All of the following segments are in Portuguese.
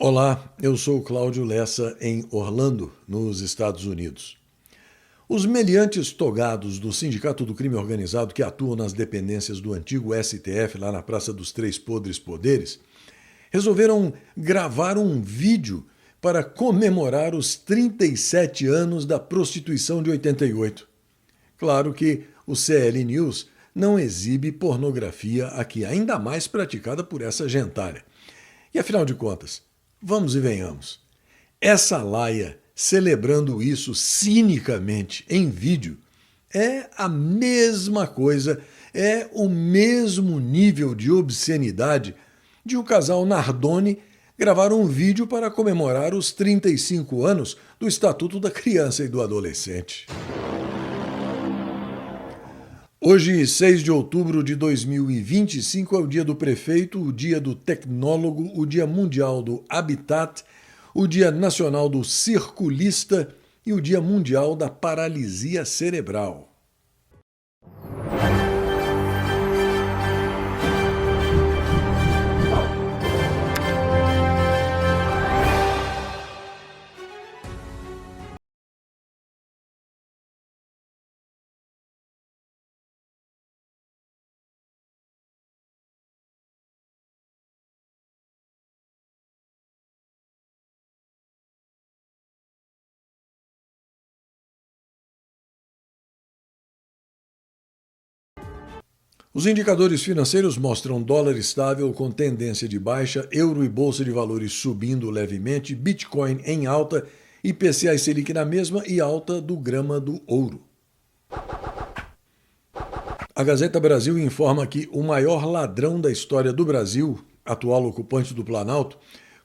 Olá, eu sou Cláudio Lessa em Orlando, nos Estados Unidos. Os meliantes togados do Sindicato do Crime Organizado que atuam nas dependências do antigo STF, lá na Praça dos Três Podres Poderes, resolveram gravar um vídeo para comemorar os 37 anos da prostituição de 88. Claro que o CL News não exibe pornografia aqui, ainda mais praticada por essa gentalha. E afinal de contas, vamos e venhamos. Essa laia celebrando isso cinicamente em vídeo é a mesma coisa, é o mesmo nível de obscenidade de o casal Nardoni gravar um vídeo para comemorar os 35 anos do Estatuto da Criança e do Adolescente. Hoje, 6 de outubro de 2025, é o dia do prefeito, o dia do tecnólogo, o dia mundial do habitat, o dia nacional do circulista e o dia mundial da paralisia cerebral. Os indicadores financeiros mostram dólar estável com tendência de baixa, euro e bolsa de valores subindo levemente, Bitcoin em alta, IPCA e Selic na mesma e alta do grama do ouro. A Gazeta Brasil informa que o maior ladrão da história do Brasil, atual ocupante do Planalto,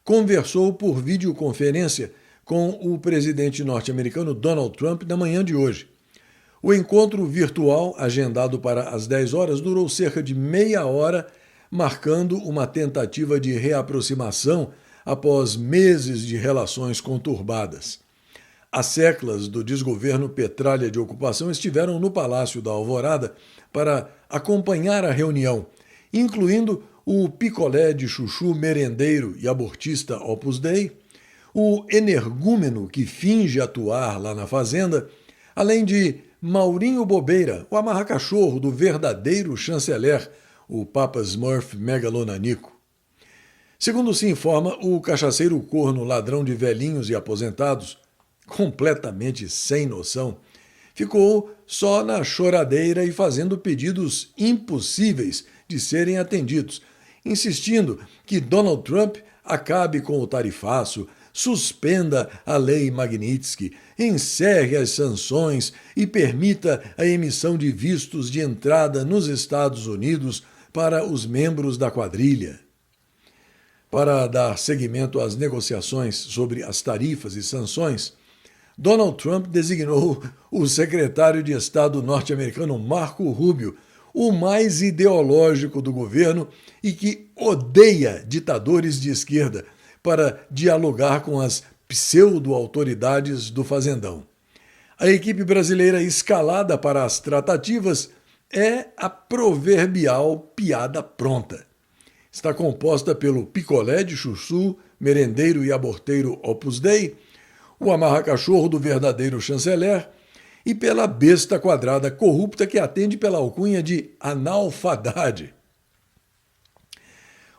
conversou por videoconferência com o presidente norte-americano Donald Trump na manhã de hoje. O encontro virtual, agendado para as 10 horas, durou cerca de meia hora, marcando uma tentativa de reaproximação após meses de relações conturbadas. As seclas do desgoverno Petralha de ocupação estiveram no Palácio da Alvorada para acompanhar a reunião, incluindo o picolé de chuchu merendeiro e abortista Opus Dei, o energúmeno que finge atuar lá na fazenda, além de Maurinho Bobeira, o amarra-cachorro do verdadeiro chanceler, o Papa Smurf megalonanico. Segundo se informa, o cachaceiro corno ladrão de velhinhos e aposentados, completamente sem noção, ficou só na choradeira e fazendo pedidos impossíveis de serem atendidos, insistindo que Donald Trump acabe com o tarifaço, suspenda a lei Magnitsky, encerre as sanções e permita a emissão de vistos de entrada nos Estados Unidos para os membros da quadrilha. Para dar seguimento às negociações sobre as tarifas e sanções, Donald Trump designou o secretário de Estado norte-americano Marco Rubio, o mais ideológico do governo e que odeia ditadores de esquerda, para dialogar com as pseudo-autoridades do Fazendão. A equipe brasileira escalada para as tratativas é a proverbial piada pronta. Está composta pelo picolé de chuchu, merendeiro e aborteiro Opus Dei, o amarra-cachorro do verdadeiro chanceler e pela besta quadrada corrupta que atende pela alcunha de analfadade.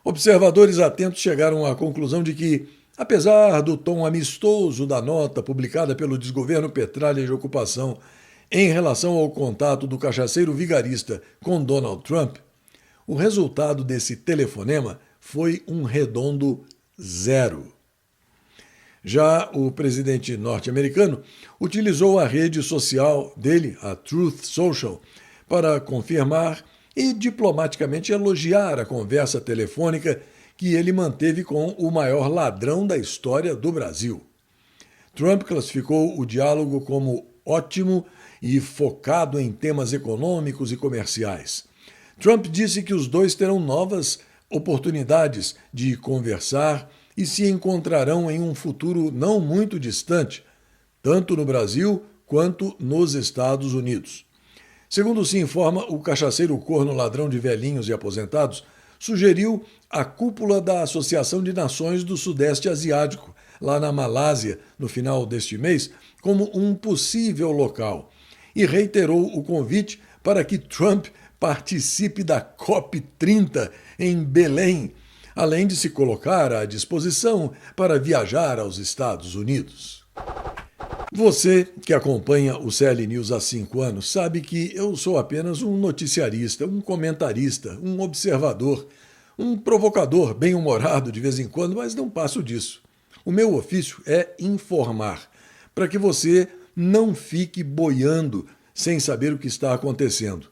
Observadores atentos chegaram à conclusão de que, apesar do tom amistoso da nota publicada pelo desgoverno Petralha de ocupação em relação ao contato do cachaceiro vigarista com Donald Trump, o resultado desse telefonema foi um redondo zero. Já o presidente norte-americano utilizou a rede social dele, a Truth Social, para confirmar e diplomaticamente elogiar a conversa telefônica que ele manteve com o maior ladrão da história do Brasil. Trump classificou o diálogo como ótimo e focado em temas econômicos e comerciais. Trump disse que os dois terão novas oportunidades de conversar e se encontrarão em um futuro não muito distante, tanto no Brasil quanto nos Estados Unidos. Segundo se informa, o cachaceiro corno ladrão de velhinhos e aposentados sugeriu a cúpula da Associação de Nações do Sudeste Asiático, lá na Malásia, no final deste mês, como um possível local, e reiterou o convite para que Trump participe da COP30 em Belém, além de se colocar à disposição para viajar aos Estados Unidos. Você que acompanha o CL News há 5 anos sabe que eu sou apenas um noticiarista, um comentarista, um observador, um provocador bem-humorado de vez em quando, mas não passo disso. O meu ofício é informar, para que você não fique boiando sem saber o que está acontecendo.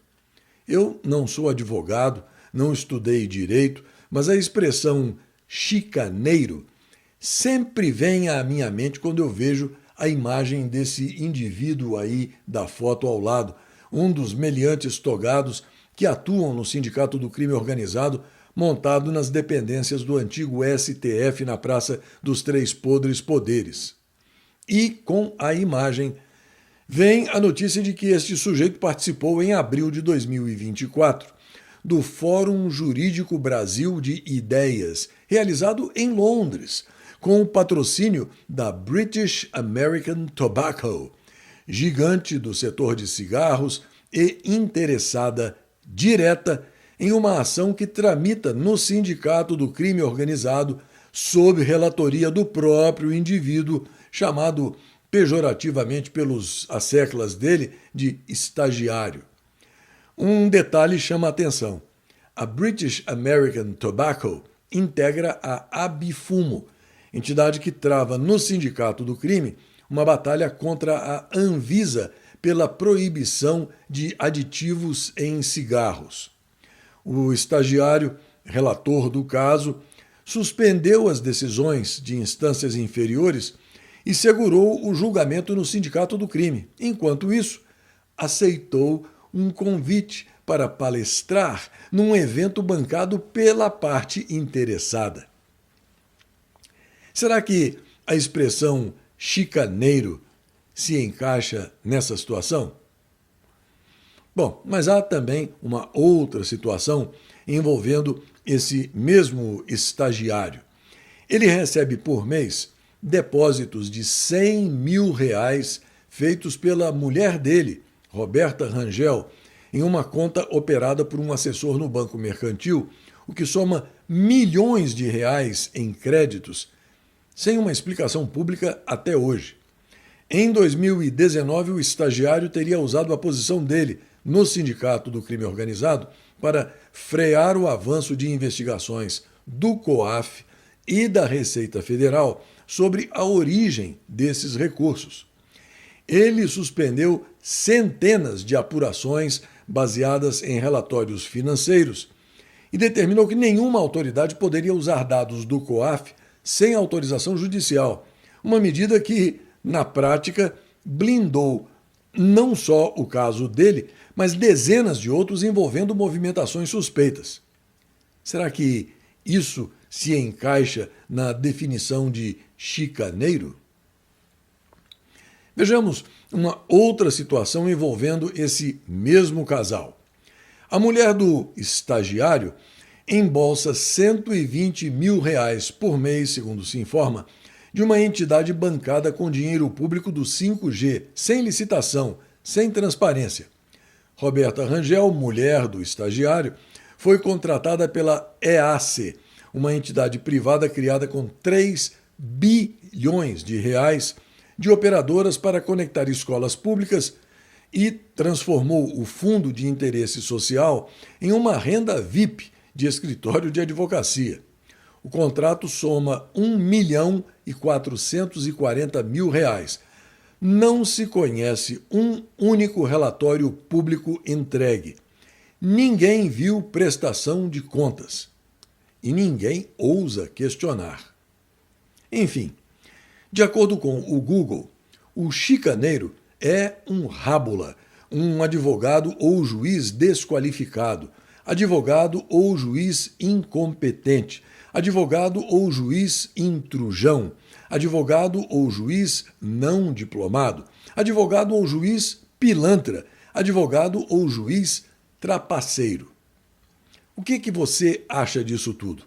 Eu não sou advogado, não estudei direito, mas a expressão chicaneiro sempre vem à minha mente quando eu vejo a imagem desse indivíduo aí da foto ao lado, um dos meliantes togados que atuam no Sindicato do Crime Organizado, montado nas dependências do antigo STF na Praça dos Três Podres Poderes. E com a imagem vem a notícia de que este sujeito participou em abril de 2024 do Fórum Jurídico Brasil de Ideias, realizado em Londres, com o patrocínio da British American Tobacco, gigante do setor de cigarros e interessada direta em uma ação que tramita no Sindicato do Crime Organizado sob relatoria do próprio indivíduo, chamado pejorativamente pelos asseclas dele de estagiário. Um detalhe chama a atenção. A British American Tobacco integra a Abifumo, entidade que trava no Sindicato do Crime uma batalha contra a Anvisa pela proibição de aditivos em cigarros. O estagiário, relator do caso, suspendeu as decisões de instâncias inferiores e segurou o julgamento no Sindicato do Crime. Enquanto isso, aceitou um convite para palestrar num evento bancado pela parte interessada. Será que a expressão chicaneiro se encaixa nessa situação? Bom, mas há também uma outra situação envolvendo esse mesmo estagiário. Ele recebe por mês depósitos de R$100 mil feitos pela mulher dele, Roberta Rangel, em uma conta operada por um assessor no Banco Mercantil, o que soma milhões de reais em créditos, sem uma explicação pública até hoje. Em 2019, o estagiário teria usado a posição dele no Sindicato do Crime Organizado para frear o avanço de investigações do COAF e da Receita Federal sobre a origem desses recursos. Ele suspendeu centenas de apurações baseadas em relatórios financeiros e determinou que nenhuma autoridade poderia usar dados do COAF sem autorização judicial, uma medida que, na prática, blindou não só o caso dele, mas dezenas de outros envolvendo movimentações suspeitas. Será que isso se encaixa na definição de chicaneiro? Vejamos uma outra situação envolvendo esse mesmo casal. A mulher do estagiário embolsa R$120 mil por mês, segundo se informa, de uma entidade bancada com dinheiro público do 5G, sem licitação, sem transparência. Roberta Rangel, mulher do estagiário, foi contratada pela EAC, uma entidade privada criada com R$3 bilhões de operadoras para conectar escolas públicas e transformou o Fundo de Interesse Social em uma renda VIP de escritório de advocacia. O contrato soma R$1.440.000. Não se conhece um único relatório público entregue. Ninguém viu prestação de contas. E ninguém ousa questionar. Enfim, de acordo com o Google, o chicaneiro é um rábula, um advogado ou juiz desqualificado, advogado ou juiz incompetente, advogado ou juiz intrujão, advogado ou juiz não diplomado, advogado ou juiz pilantra, advogado ou juiz trapaceiro. O que você acha disso tudo?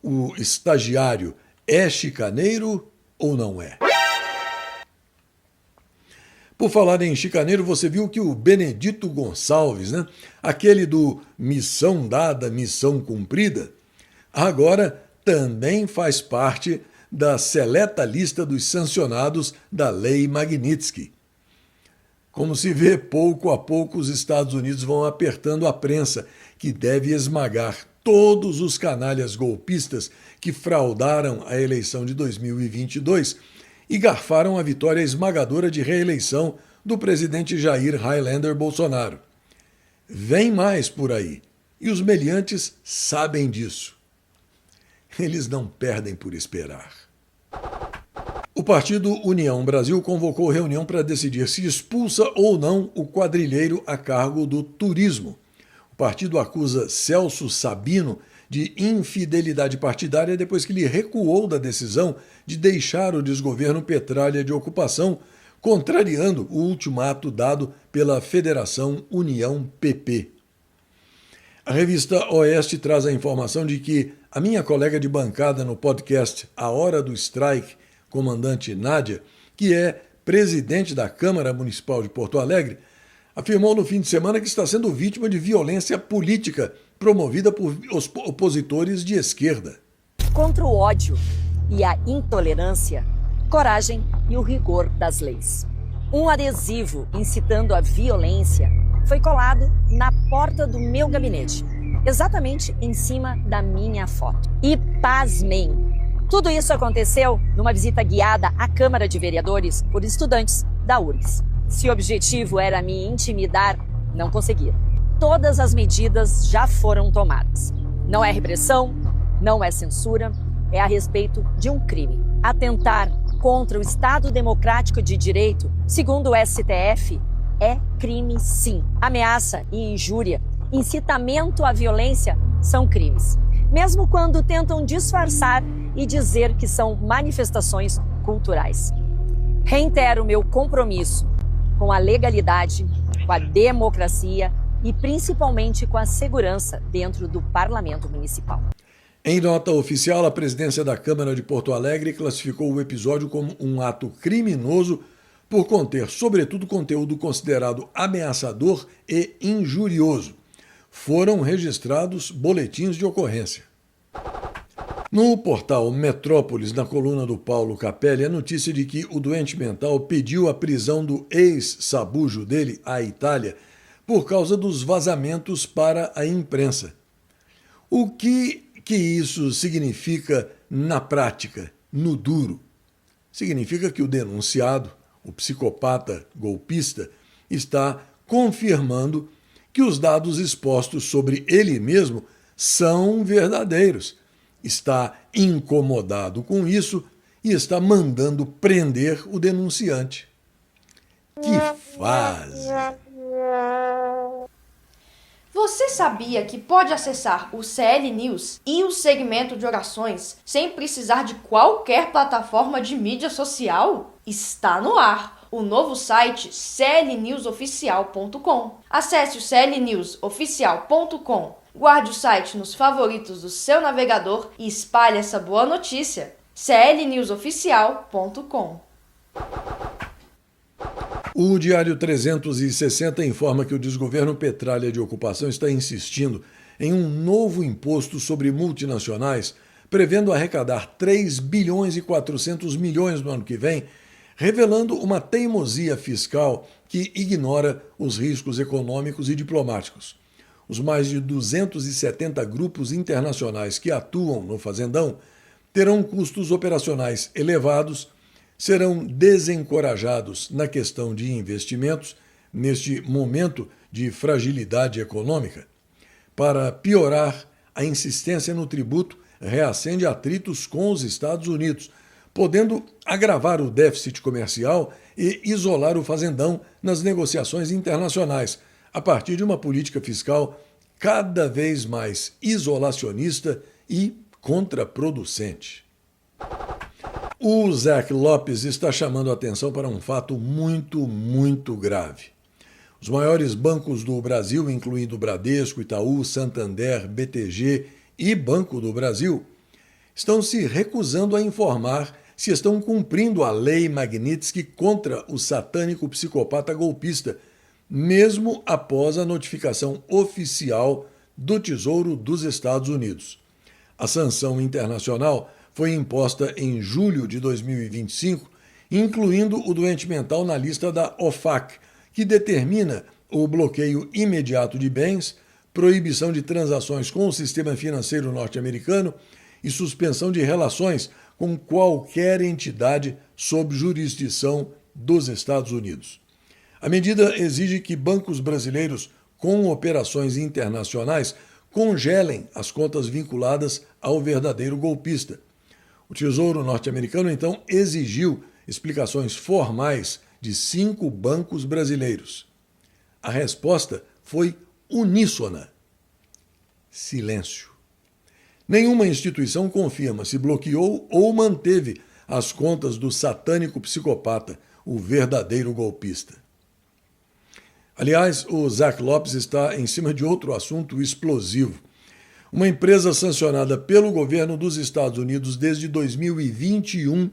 O estagiário é chicaneiro ou não é? Por falar em chicaneiro, você viu que o Benedito Gonçalves, né? Aquele do missão dada, missão cumprida, agora também faz parte da seleta lista dos sancionados da Lei Magnitsky. Como se vê, pouco a pouco os Estados Unidos vão apertando a prensa, que deve esmagar todos os canalhas golpistas que fraudaram a eleição de 2022 e garfaram a vitória esmagadora de reeleição do presidente Jair Highlander Bolsonaro. Vem mais por aí, e os meliantes sabem disso. Eles não perdem por esperar. O partido União Brasil convocou reunião para decidir se expulsa ou não o quadrilheiro a cargo do turismo. O partido acusa Celso Sabino de infidelidade partidária depois que ele recuou da decisão de deixar o desgoverno Petralha de ocupação, contrariando o ultimato dado pela Federação União PP. A revista Oeste traz a informação de que a minha colega de bancada no podcast A Hora do Strike, comandante Nádia, que é presidente da Câmara Municipal de Porto Alegre, afirmou no fim de semana que está sendo vítima de violência política promovida por opositores de esquerda. Contra o ódio e a intolerância, coragem e o rigor das leis. Um adesivo incitando a violência foi colado na porta do meu gabinete, exatamente em cima da minha foto. E pasmem! Tudo isso aconteceu numa visita guiada à Câmara de Vereadores por estudantes da URGS. Se o objetivo era me intimidar, não conseguiram. Todas as medidas já foram tomadas. Não é repressão, não é censura, é a respeito de um crime. Atentar contra o Estado Democrático de Direito, segundo o STF, é crime sim. Ameaça e injúria, incitamento à violência são crimes. Mesmo quando tentam disfarçar e dizer que são manifestações culturais. Reitero meu compromisso com a legalidade, com a democracia e principalmente com a segurança dentro do Parlamento Municipal. Em nota oficial, a presidência da Câmara de Porto Alegre classificou o episódio como um ato criminoso por conter, sobretudo, conteúdo considerado ameaçador e injurioso. Foram registrados boletins de ocorrência. No portal Metrópolis, na coluna do Paulo Capelli, a notícia de que o doente mental pediu a prisão do ex-sabujo dele, à Itália, por causa dos vazamentos para a imprensa. O que isso significa na prática, no duro? Significa que o denunciado, o psicopata golpista, está confirmando que os dados expostos sobre ele mesmo são verdadeiros. Está incomodado com isso e está mandando prender o denunciante. Que fase! Você sabia que pode acessar o CL News e o segmento de orações sem precisar de qualquer plataforma de mídia social? Está no ar o novo site clnewsoficial.com. Acesse o clnewsoficial.com, guarde o site nos favoritos do seu navegador e espalhe essa boa notícia. clnewsoficial.com. O Diário 360 informa que o desgoverno Petralha de ocupação está insistindo em um novo imposto sobre multinacionais, prevendo arrecadar 3 bilhões e 400 milhões no ano que vem, revelando uma teimosia fiscal que ignora os riscos econômicos e diplomáticos. Os mais de 270 grupos internacionais que atuam no Fazendão terão custos operacionais elevados, serão desencorajados na questão de investimentos neste momento de fragilidade econômica. Para piorar, a insistência no tributo reacende atritos com os Estados Unidos, podendo agravar o déficit comercial e isolar o Fazendão nas negociações internacionais, a partir de uma política fiscal cada vez mais isolacionista e contraproducente. O Zac Lopes está chamando a atenção para um fato muito grave. Os maiores bancos do Brasil, incluindo Bradesco, Itaú, Santander, BTG e Banco do Brasil, estão se recusando a informar se estão cumprindo a lei Magnitsky contra o satânico psicopata golpista, mesmo após a notificação oficial do Tesouro dos Estados Unidos. A sanção internacional foi imposta em julho de 2025, incluindo o doente mental na lista da OFAC, que determina o bloqueio imediato de bens, proibição de transações com o sistema financeiro norte-americano e suspensão de relações com qualquer entidade sob jurisdição dos Estados Unidos. A medida exige que bancos brasileiros com operações internacionais congelem as contas vinculadas ao verdadeiro golpista. O Tesouro norte-americano, então, exigiu explicações formais de 5 bancos brasileiros. A resposta foi uníssona: silêncio. Nenhuma instituição confirma se bloqueou ou manteve as contas do satânico psicopata, o verdadeiro golpista. Aliás, o Zac Lopes está em cima de outro assunto explosivo. Uma empresa sancionada pelo governo dos Estados Unidos desde 2021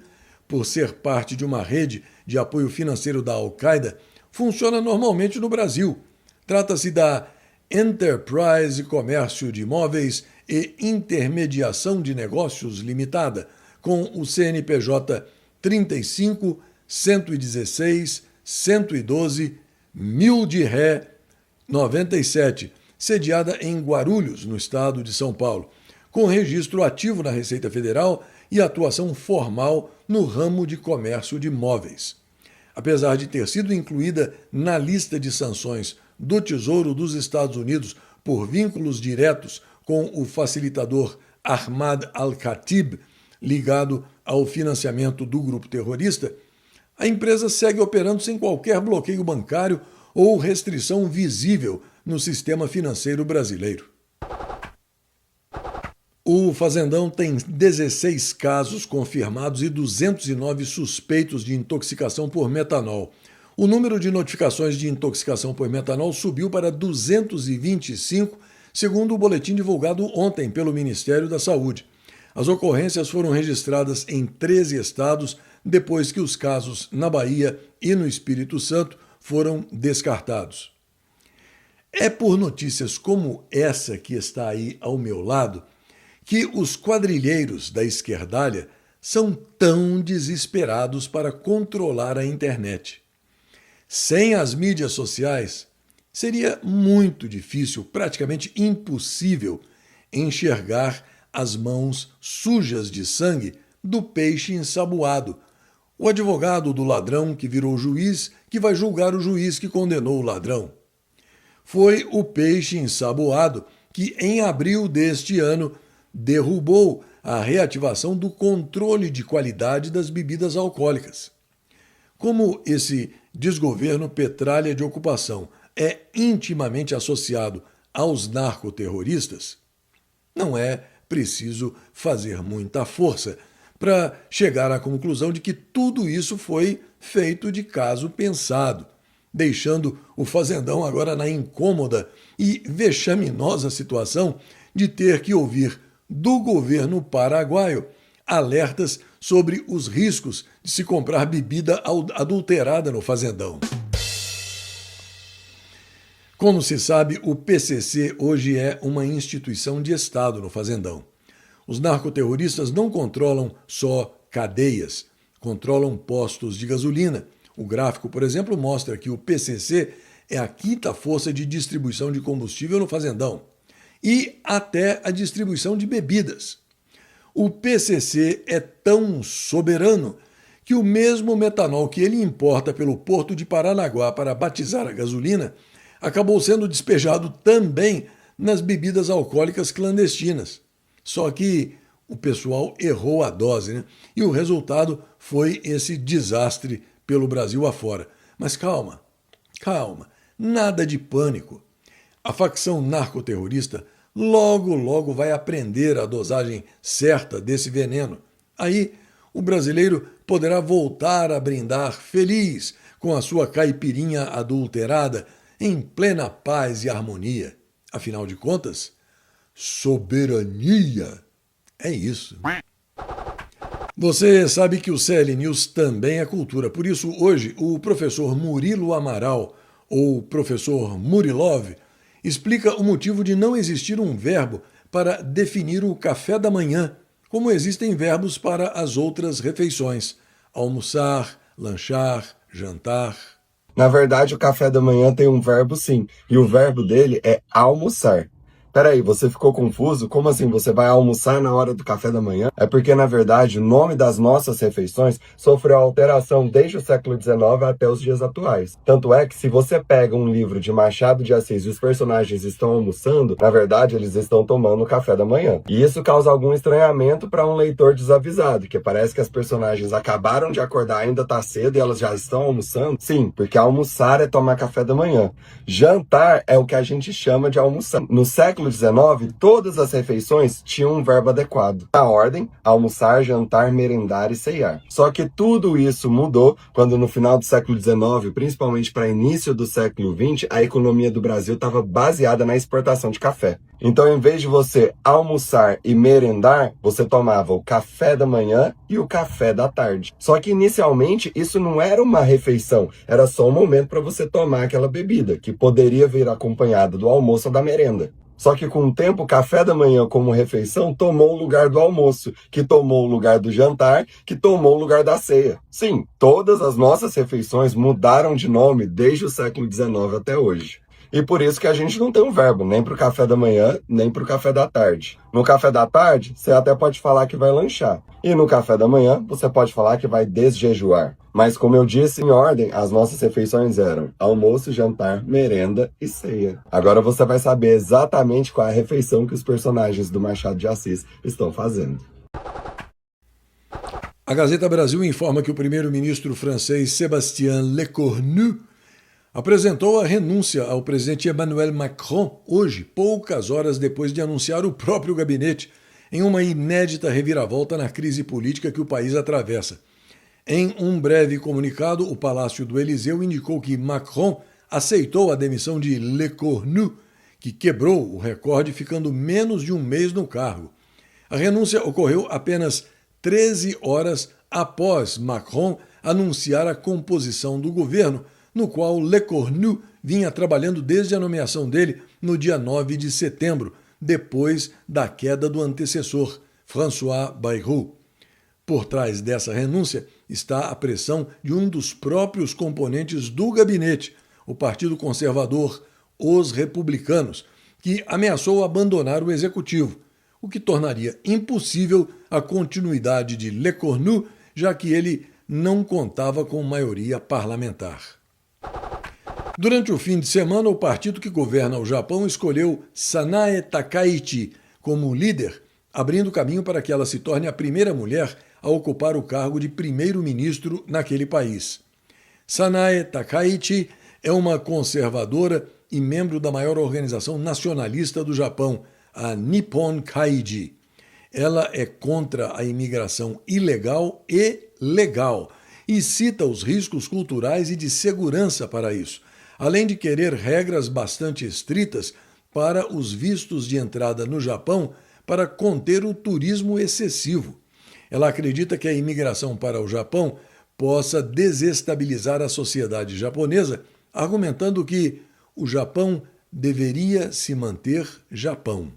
por ser parte de uma rede de apoio financeiro da Al-Qaeda, funciona normalmente no Brasil. Trata-se da Enterprise Comércio de Imóveis e Intermediação de Negócios Limitada, com o CNPJ 35 116 112 1000 de Ré 97, sediada em Guarulhos, no estado de São Paulo, com registro ativo na Receita Federal e atuação formal no ramo de comércio de imóveis. Apesar de ter sido incluída na lista de sanções do Tesouro dos Estados Unidos por vínculos diretos com o facilitador Ahmad al-Khatib, ligado ao financiamento do grupo terrorista, a empresa segue operando sem qualquer bloqueio bancário ou restrição visível no sistema financeiro brasileiro. O Fazendão tem 16 casos confirmados e 209 suspeitos de intoxicação por metanol. O número de notificações de intoxicação por metanol subiu para 225, segundo o boletim divulgado ontem pelo Ministério da Saúde. As ocorrências foram registradas em 13 estados, depois que os casos na Bahia e no Espírito Santo foram descartados. É por notícias como essa que está aí ao meu lado que os quadrilheiros da esquerdalha são tão desesperados para controlar a internet. Sem as mídias sociais, seria muito difícil, praticamente impossível, enxergar as mãos sujas de sangue do peixe ensaboado, o advogado do ladrão que virou juiz, que vai julgar o juiz que condenou o ladrão. Foi o peixe ensaboado que, em abril deste ano, derrubou a reativação do controle de qualidade das bebidas alcoólicas. Como esse desgoverno petralha de ocupação é intimamente associado aos narcoterroristas, não é preciso fazer muita força para chegar à conclusão de que tudo isso foi feito de caso pensado, deixando o Fazendão agora na incômoda e vexaminosa situação de ter que ouvir do governo paraguaio alertas sobre os riscos de se comprar bebida adulterada no Fazendão. Como se sabe, o PCC hoje é uma instituição de Estado no Fazendão. Os narcoterroristas não controlam só cadeias, controlam postos de gasolina. O gráfico, por exemplo, mostra que o PCC é a 5ª força de distribuição de combustível no Fazendão e até a distribuição de bebidas. O PCC é tão soberano que o mesmo metanol que ele importa pelo porto de Paranaguá para batizar a gasolina acabou sendo despejado também nas bebidas alcoólicas clandestinas. Só que o pessoal errou a dose, né? E o resultado foi esse desastre pelo Brasil afora. Mas calma, nada de pânico. A facção narcoterrorista logo vai aprender a dosagem certa desse veneno. Aí o brasileiro poderá voltar a brindar feliz com a sua caipirinha adulterada em plena paz e harmonia. Afinal de contas, soberania é isso. Você sabe que o CL News também é cultura, por isso hoje o professor Murilo Amaral, ou professor Murilov, explica o motivo de não existir um verbo para definir o café da manhã, como existem verbos para as outras refeições: almoçar, lanchar, jantar. Na verdade, o café da manhã tem um verbo sim, e o verbo dele é almoçar. Peraí, você ficou confuso? Como assim você vai almoçar na hora do café da manhã? É porque, na verdade, o nome das nossas refeições sofreu alteração desde o século XIX até os dias atuais. Tanto é que se você pega um livro de Machado de Assis e os personagens estão almoçando, na verdade, eles estão tomando café da manhã. E isso causa algum estranhamento para um leitor desavisado, que parece que as personagens acabaram de acordar, ainda tá cedo e elas já estão almoçando. Sim, porque almoçar é tomar café da manhã. Jantar é o que a gente chama de almoçar. No século XIX, todas as refeições tinham um verbo adequado. Na ordem, almoçar, jantar, merendar e ceiar. Só que tudo isso mudou quando no final do século XIX, principalmente para início do século XX, a economia do Brasil estava baseada na exportação de café. Então, em vez de você almoçar e merendar, você tomava o café da manhã e o café da tarde. Só que inicialmente isso não era uma refeição, era só um momento para você tomar aquela bebida, que poderia vir acompanhada do almoço ou da merenda. Só que com o tempo, o café da manhã como refeição tomou o lugar do almoço, que tomou o lugar do jantar, que tomou o lugar da ceia. Sim, todas as nossas refeições mudaram de nome desde o século XIX até hoje. E por isso que a gente não tem um verbo, nem para o café da manhã, nem para o café da tarde. No café da tarde, você até pode falar que vai lanchar. E no café da manhã, você pode falar que vai desjejuar. Mas como eu disse, em ordem, as nossas refeições eram almoço, jantar, merenda e ceia. Agora você vai saber exatamente qual é a refeição que os personagens do Machado de Assis estão fazendo. A Gazeta Brasil informa que o primeiro-ministro francês Sébastien Lecornu apresentou a renúncia ao presidente Emmanuel Macron hoje, poucas horas depois de anunciar o próprio gabinete, em uma inédita reviravolta na crise política que o país atravessa. Em um breve comunicado, o Palácio do Eliseu indicou que Macron aceitou a demissão de Lecornu, que quebrou o recorde ficando menos de um mês no cargo. A renúncia ocorreu apenas 13 horas após Macron anunciar a composição do governo, no qual Lecornu vinha trabalhando desde a nomeação dele no dia 9 de setembro, depois da queda do antecessor, François Bayrou. Por trás dessa renúncia está a pressão de um dos próprios componentes do gabinete, o Partido Conservador, os Republicanos, que ameaçou abandonar o executivo, o que tornaria impossível a continuidade de Lecornu, já que ele não contava com maioria parlamentar. Durante o fim de semana, o partido que governa o Japão escolheu Sanae Takaichi como líder, abrindo caminho para que ela se torne a primeira mulher a ocupar o cargo de primeiro-ministro naquele país. Sanae Takaichi é uma conservadora e membro da maior organização nacionalista do Japão, a Nippon Kaigi. Ela é contra a imigração ilegal e legal e cita os riscos culturais e de segurança para isso, além de querer regras bastante estritas para os vistos de entrada no Japão para conter o turismo excessivo. Ela acredita que a imigração para o Japão possa desestabilizar a sociedade japonesa, argumentando que o Japão deveria se manter Japão.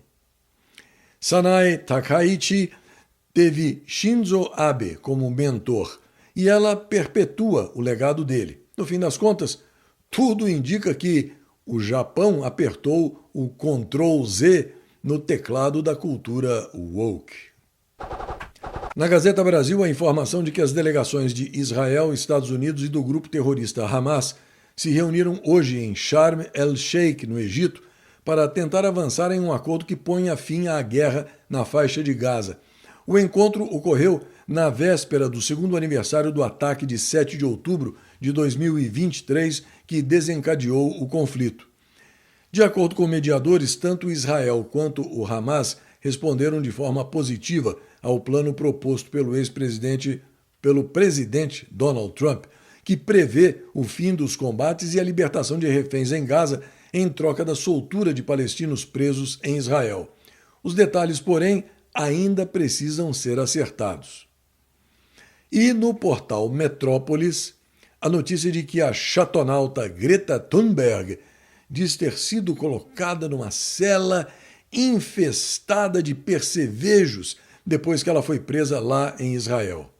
Sanae Takaichi teve Shinzo Abe como mentor e ela perpetua o legado dele. No fim das contas, tudo indica que o Japão apertou o Ctrl Z no teclado da cultura woke. Na Gazeta Brasil, a informação de que as delegações de Israel, Estados Unidos e do grupo terrorista Hamas se reuniram hoje em Sharm el-Sheikh, no Egito, para tentar avançar em um acordo que ponha fim à guerra na faixa de Gaza. O encontro ocorreu na véspera do segundo aniversário do ataque de 7 de outubro de 2023, que desencadeou o conflito. De acordo com mediadores, tanto Israel quanto o Hamas responderam de forma positiva ao plano proposto pelo presidente Donald Trump, que prevê o fim dos combates e a libertação de reféns em Gaza em troca da soltura de palestinos presos em Israel. Os detalhes, porém, ainda precisam ser acertados. E no portal Metrópolis, a notícia de que a chatonauta Greta Thunberg diz ter sido colocada numa cela infestada de percevejos depois que ela foi presa lá em Israel.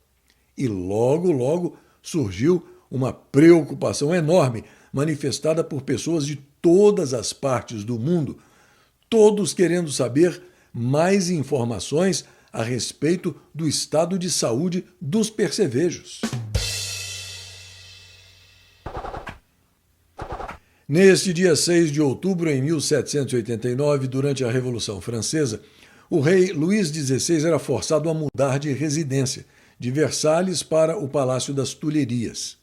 E logo surgiu uma preocupação enorme manifestada por pessoas de todas as partes do mundo, todos querendo saber mais informações a respeito do estado de saúde dos percevejos. Neste dia 6 de outubro, em 1789, durante a Revolução Francesa, o rei Luís XVI era forçado a mudar de residência, de Versalhes para o Palácio das Tulherias.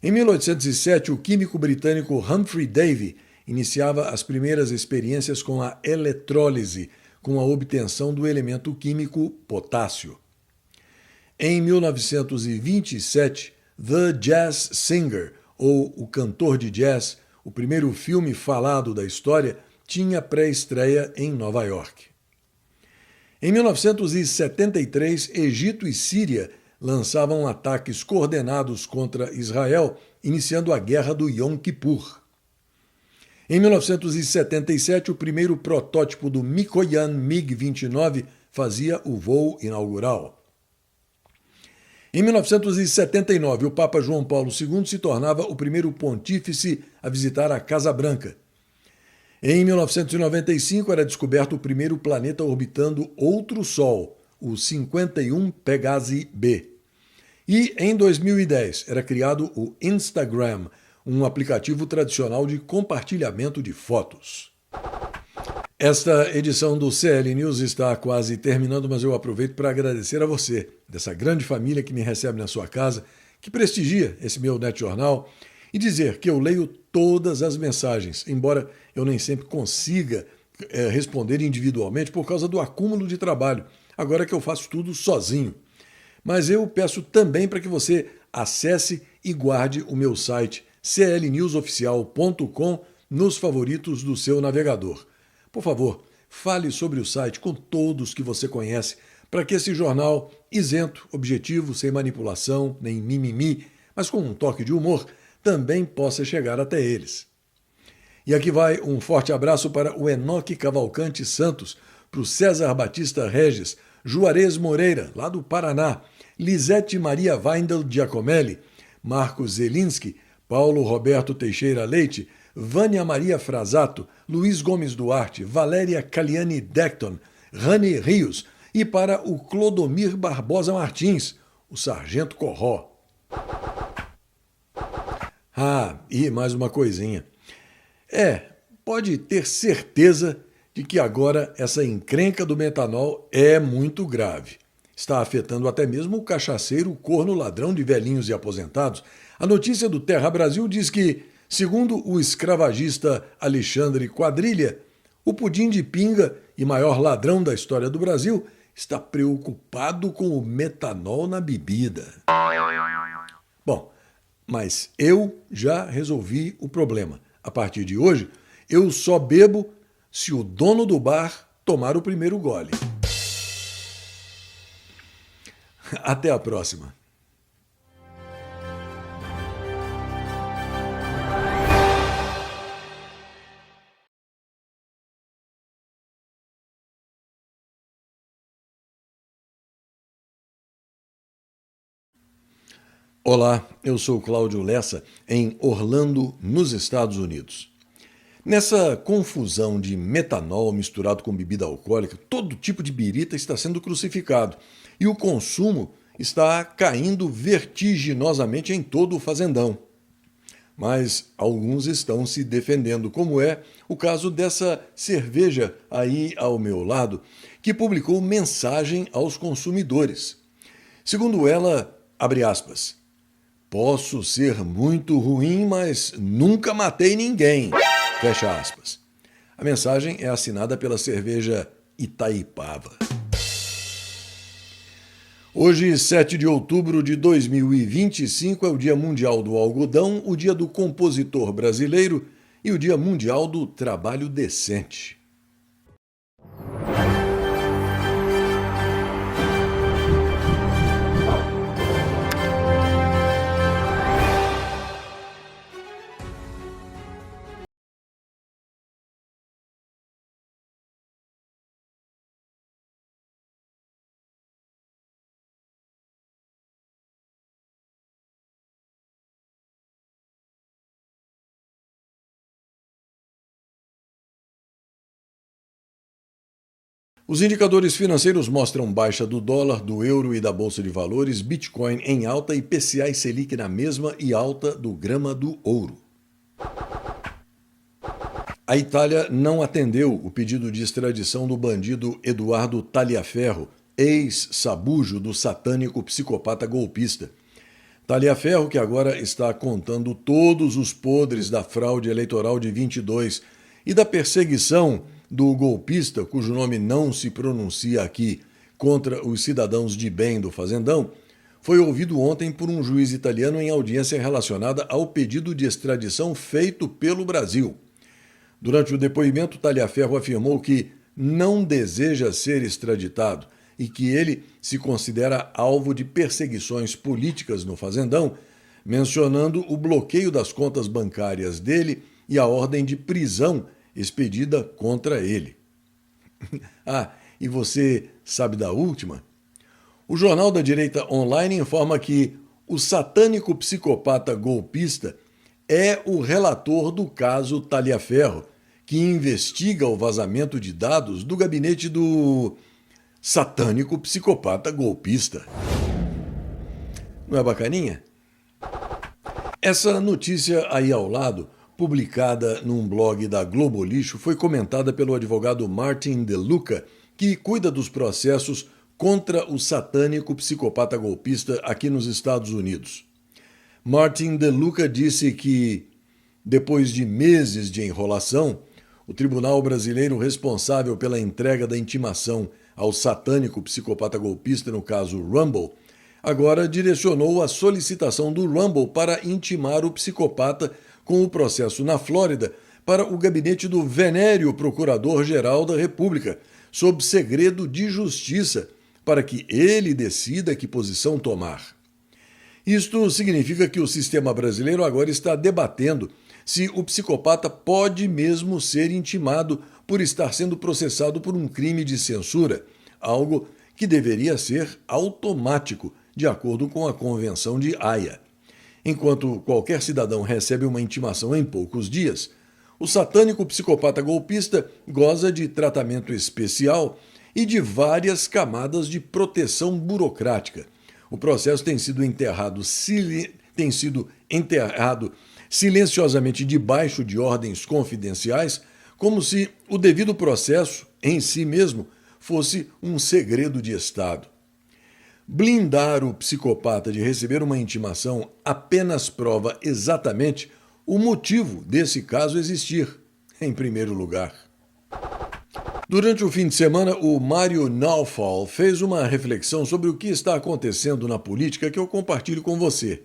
Em 1807, o químico britânico Humphrey Davy iniciava as primeiras experiências com a eletrólise, com a obtenção do elemento químico potássio. Em 1927, The Jazz Singer, ou O Cantor de Jazz, o primeiro filme falado da história, tinha pré-estreia em Nova York. Em 1973, Egito e Síria lançavam ataques coordenados contra Israel, iniciando a Guerra do Yom Kippur. Em 1977, o primeiro protótipo do Mikoyan MiG-29 fazia o voo inaugural. Em 1979, o Papa João Paulo II se tornava o primeiro pontífice a visitar a Casa Branca. Em 1995, era descoberto o primeiro planeta orbitando outro Sol, o 51 Pegasi b. E em 2010, era criado o Instagram, um aplicativo tradicional de compartilhamento de fotos. Esta edição do CL News está quase terminando, mas eu aproveito para agradecer a você, dessa grande família que me recebe na sua casa, que prestigia esse meu NetJornal, e dizer que eu leio todas as mensagens, embora eu nem sempre consiga responder individualmente por causa do acúmulo de trabalho, agora que eu faço tudo sozinho. Mas eu peço também para que você acesse e guarde o meu site clnewsoficial.com nos favoritos do seu navegador. Por favor, fale sobre o site com todos que você conhece, para que esse jornal, isento, objetivo, sem manipulação, nem mimimi, mas com um toque de humor, também possa chegar até eles. E aqui vai um forte abraço para o Enoque Cavalcante Santos, para o César Batista Regis, Juarez Moreira, lá do Paraná, Lisete Maria Weindel Giacomelli, Marcos Zelinski, Paulo Roberto Teixeira Leite, Vânia Maria Frasato, Luiz Gomes Duarte, Valéria Caliani Decton, Rani Rios e para o Clodomir Barbosa Martins, o Sargento Corró. Ah, e mais uma coisinha. Pode ter certeza de que agora essa encrenca do metanol é muito grave. Está afetando até mesmo o cachaceiro, o corno ladrão de velhinhos e aposentados. A notícia do Terra Brasil diz que, segundo o escravagista Alexandre Quadrilha, o pudim de pinga e maior ladrão da história do Brasil está preocupado com o metanol na bebida. Bom, mas eu já resolvi o problema. A partir de hoje, eu só bebo se o dono do bar tomar o primeiro gole. Até a próxima. Olá, eu sou Cláudio Lessa, em Orlando, nos Estados Unidos. Nessa confusão de metanol misturado com bebida alcoólica, todo tipo de birita está sendo crucificado e o consumo está caindo vertiginosamente em todo o fazendão. Mas alguns estão se defendendo, como é o caso dessa cerveja aí ao meu lado, que publicou mensagem aos consumidores. Segundo ela, abre aspas, posso ser muito ruim, mas nunca matei ninguém. Fecha aspas. A mensagem é assinada pela cerveja Itaipava. Hoje, 7 de outubro de 2025, é o Dia Mundial do Algodão, o Dia do Compositor Brasileiro e o Dia Mundial do Trabalho Decente. Os indicadores financeiros mostram baixa do dólar, do euro e da bolsa de valores, Bitcoin em alta e PCA e Selic na mesma e alta do grama do ouro. A Itália não atendeu o pedido de extradição do bandido Eduardo Taliaferro, ex-sabujo do satânico psicopata golpista. Taliaferro, que agora está contando todos os podres da fraude eleitoral de 22 e da perseguição do golpista, cujo nome não se pronuncia aqui, contra os cidadãos de bem do Fazendão, foi ouvido ontem por um juiz italiano em audiência relacionada ao pedido de extradição feito pelo Brasil. Durante o depoimento, Taliaferro afirmou que não deseja ser extraditado e que ele se considera alvo de perseguições políticas no Fazendão, mencionando o bloqueio das contas bancárias dele e a ordem de prisão expedida contra ele. E você sabe da última? O jornal da direita online informa que o satânico psicopata golpista é o relator do caso Taliaferro, que investiga o vazamento de dados do gabinete do satânico psicopata golpista. Não é bacaninha? Essa notícia aí ao lado, publicada num blog da Globo Lixo, foi comentada pelo advogado Martin De Luca, que cuida dos processos contra o satânico psicopata golpista aqui nos Estados Unidos. Martin De Luca disse que, depois de meses de enrolação, o tribunal brasileiro responsável pela entrega da intimação ao satânico psicopata golpista, no caso Rumble, agora direcionou a solicitação do Rumble para intimar o psicopata com o processo na Flórida para o gabinete do venéreo Procurador-Geral da República, sob segredo de justiça, para que ele decida que posição tomar. Isto significa que o sistema brasileiro agora está debatendo se o psicopata pode mesmo ser intimado por estar sendo processado por um crime de censura, algo que deveria ser automático, de acordo com a Convenção de Haia. Enquanto qualquer cidadão recebe uma intimação em poucos dias, o satânico psicopata golpista goza de tratamento especial e de várias camadas de proteção burocrática. O processo tem sido enterrado silenciosamente debaixo de ordens confidenciais, como se o devido processo, em si mesmo, fosse um segredo de Estado. Blindar o psicopata de receber uma intimação apenas prova exatamente o motivo desse caso existir, em primeiro lugar. Durante o fim de semana, o Mário Naufal fez uma reflexão sobre o que está acontecendo na política que eu compartilho com você.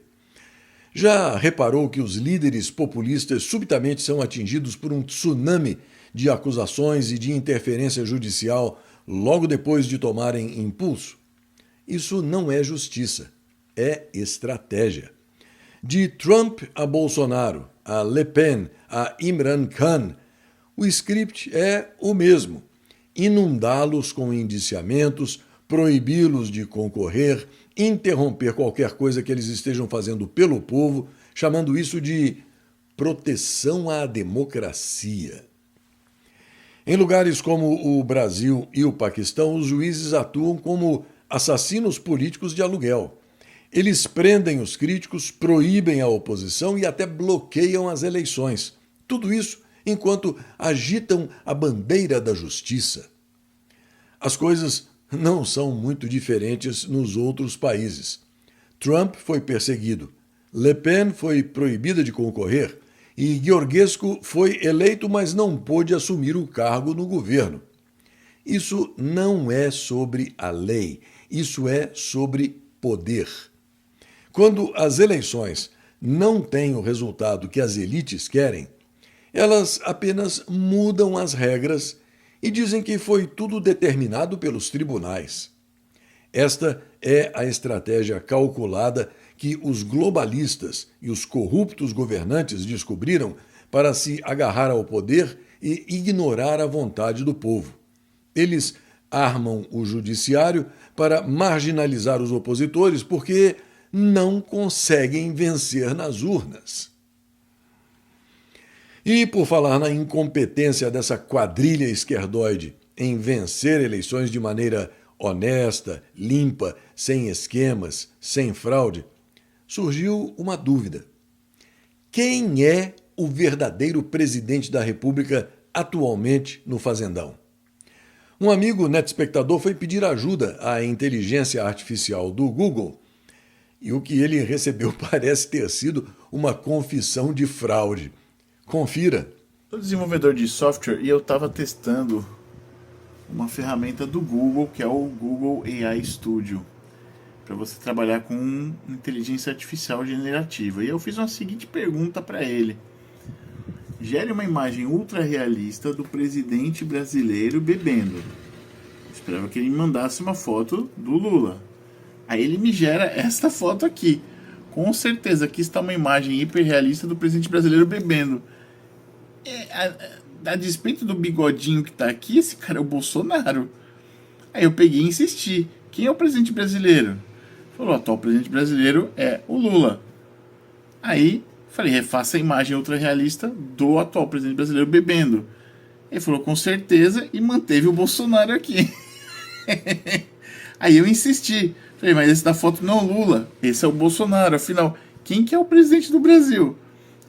Já reparou que os líderes populistas subitamente são atingidos por um tsunami de acusações e de interferência judicial logo depois de tomarem impulso? Isso não é justiça, é estratégia. De Trump a Bolsonaro, a Le Pen, a Imran Khan, o script é o mesmo: inundá-los com indiciamentos, proibi-los de concorrer, interromper qualquer coisa que eles estejam fazendo pelo povo, chamando isso de proteção à democracia. Em lugares como o Brasil e o Paquistão, os juízes atuam como assassinos políticos de aluguel. Eles prendem os críticos, proíbem a oposição e até bloqueiam as eleições. Tudo isso enquanto agitam a bandeira da justiça. As coisas não são muito diferentes nos outros países. Trump foi perseguido, Le Pen foi proibida de concorrer e Gheorghiu foi eleito, mas não pôde assumir o cargo no governo. Isso não é sobre a lei. Isso é sobre poder. Quando as eleições não têm o resultado que as elites querem, elas apenas mudam as regras e dizem que foi tudo determinado pelos tribunais. Esta é a estratégia calculada que os globalistas e os corruptos governantes descobriram para se agarrar ao poder e ignorar a vontade do povo. Eles armam o judiciário para marginalizar os opositores porque não conseguem vencer nas urnas. E por falar na incompetência dessa quadrilha esquerdoide em vencer eleições de maneira honesta, limpa, sem esquemas, sem fraude, surgiu uma dúvida. Quem é o verdadeiro presidente da República atualmente no Fazendão? Um amigo netespectador foi pedir ajuda à inteligência artificial do Google e o que ele recebeu parece ter sido uma confissão de fraude. Confira. Sou desenvolvedor de software e eu estava testando uma ferramenta do Google, que é o Google AI Studio, para você trabalhar com inteligência artificial generativa. E eu fiz uma seguinte pergunta para ele: gere uma imagem ultra realista do presidente brasileiro bebendo. Eu esperava que ele me mandasse uma foto do Lula. Aí ele me gera esta foto aqui. Com certeza aqui está uma imagem hiperrealista do presidente brasileiro bebendo. A despeito do bigodinho que está aqui, esse cara é o Bolsonaro. Aí eu peguei e insisti: quem é o presidente brasileiro? Falou: o atual presidente brasileiro é o Lula. Aí falei: refaça a imagem ultra realista do atual presidente brasileiro bebendo. Ele falou: com certeza, e manteve o Bolsonaro aqui. Aí eu insisti. Falei: mas esse da foto não é o Lula, esse é o Bolsonaro. Afinal, quem que é o presidente do Brasil?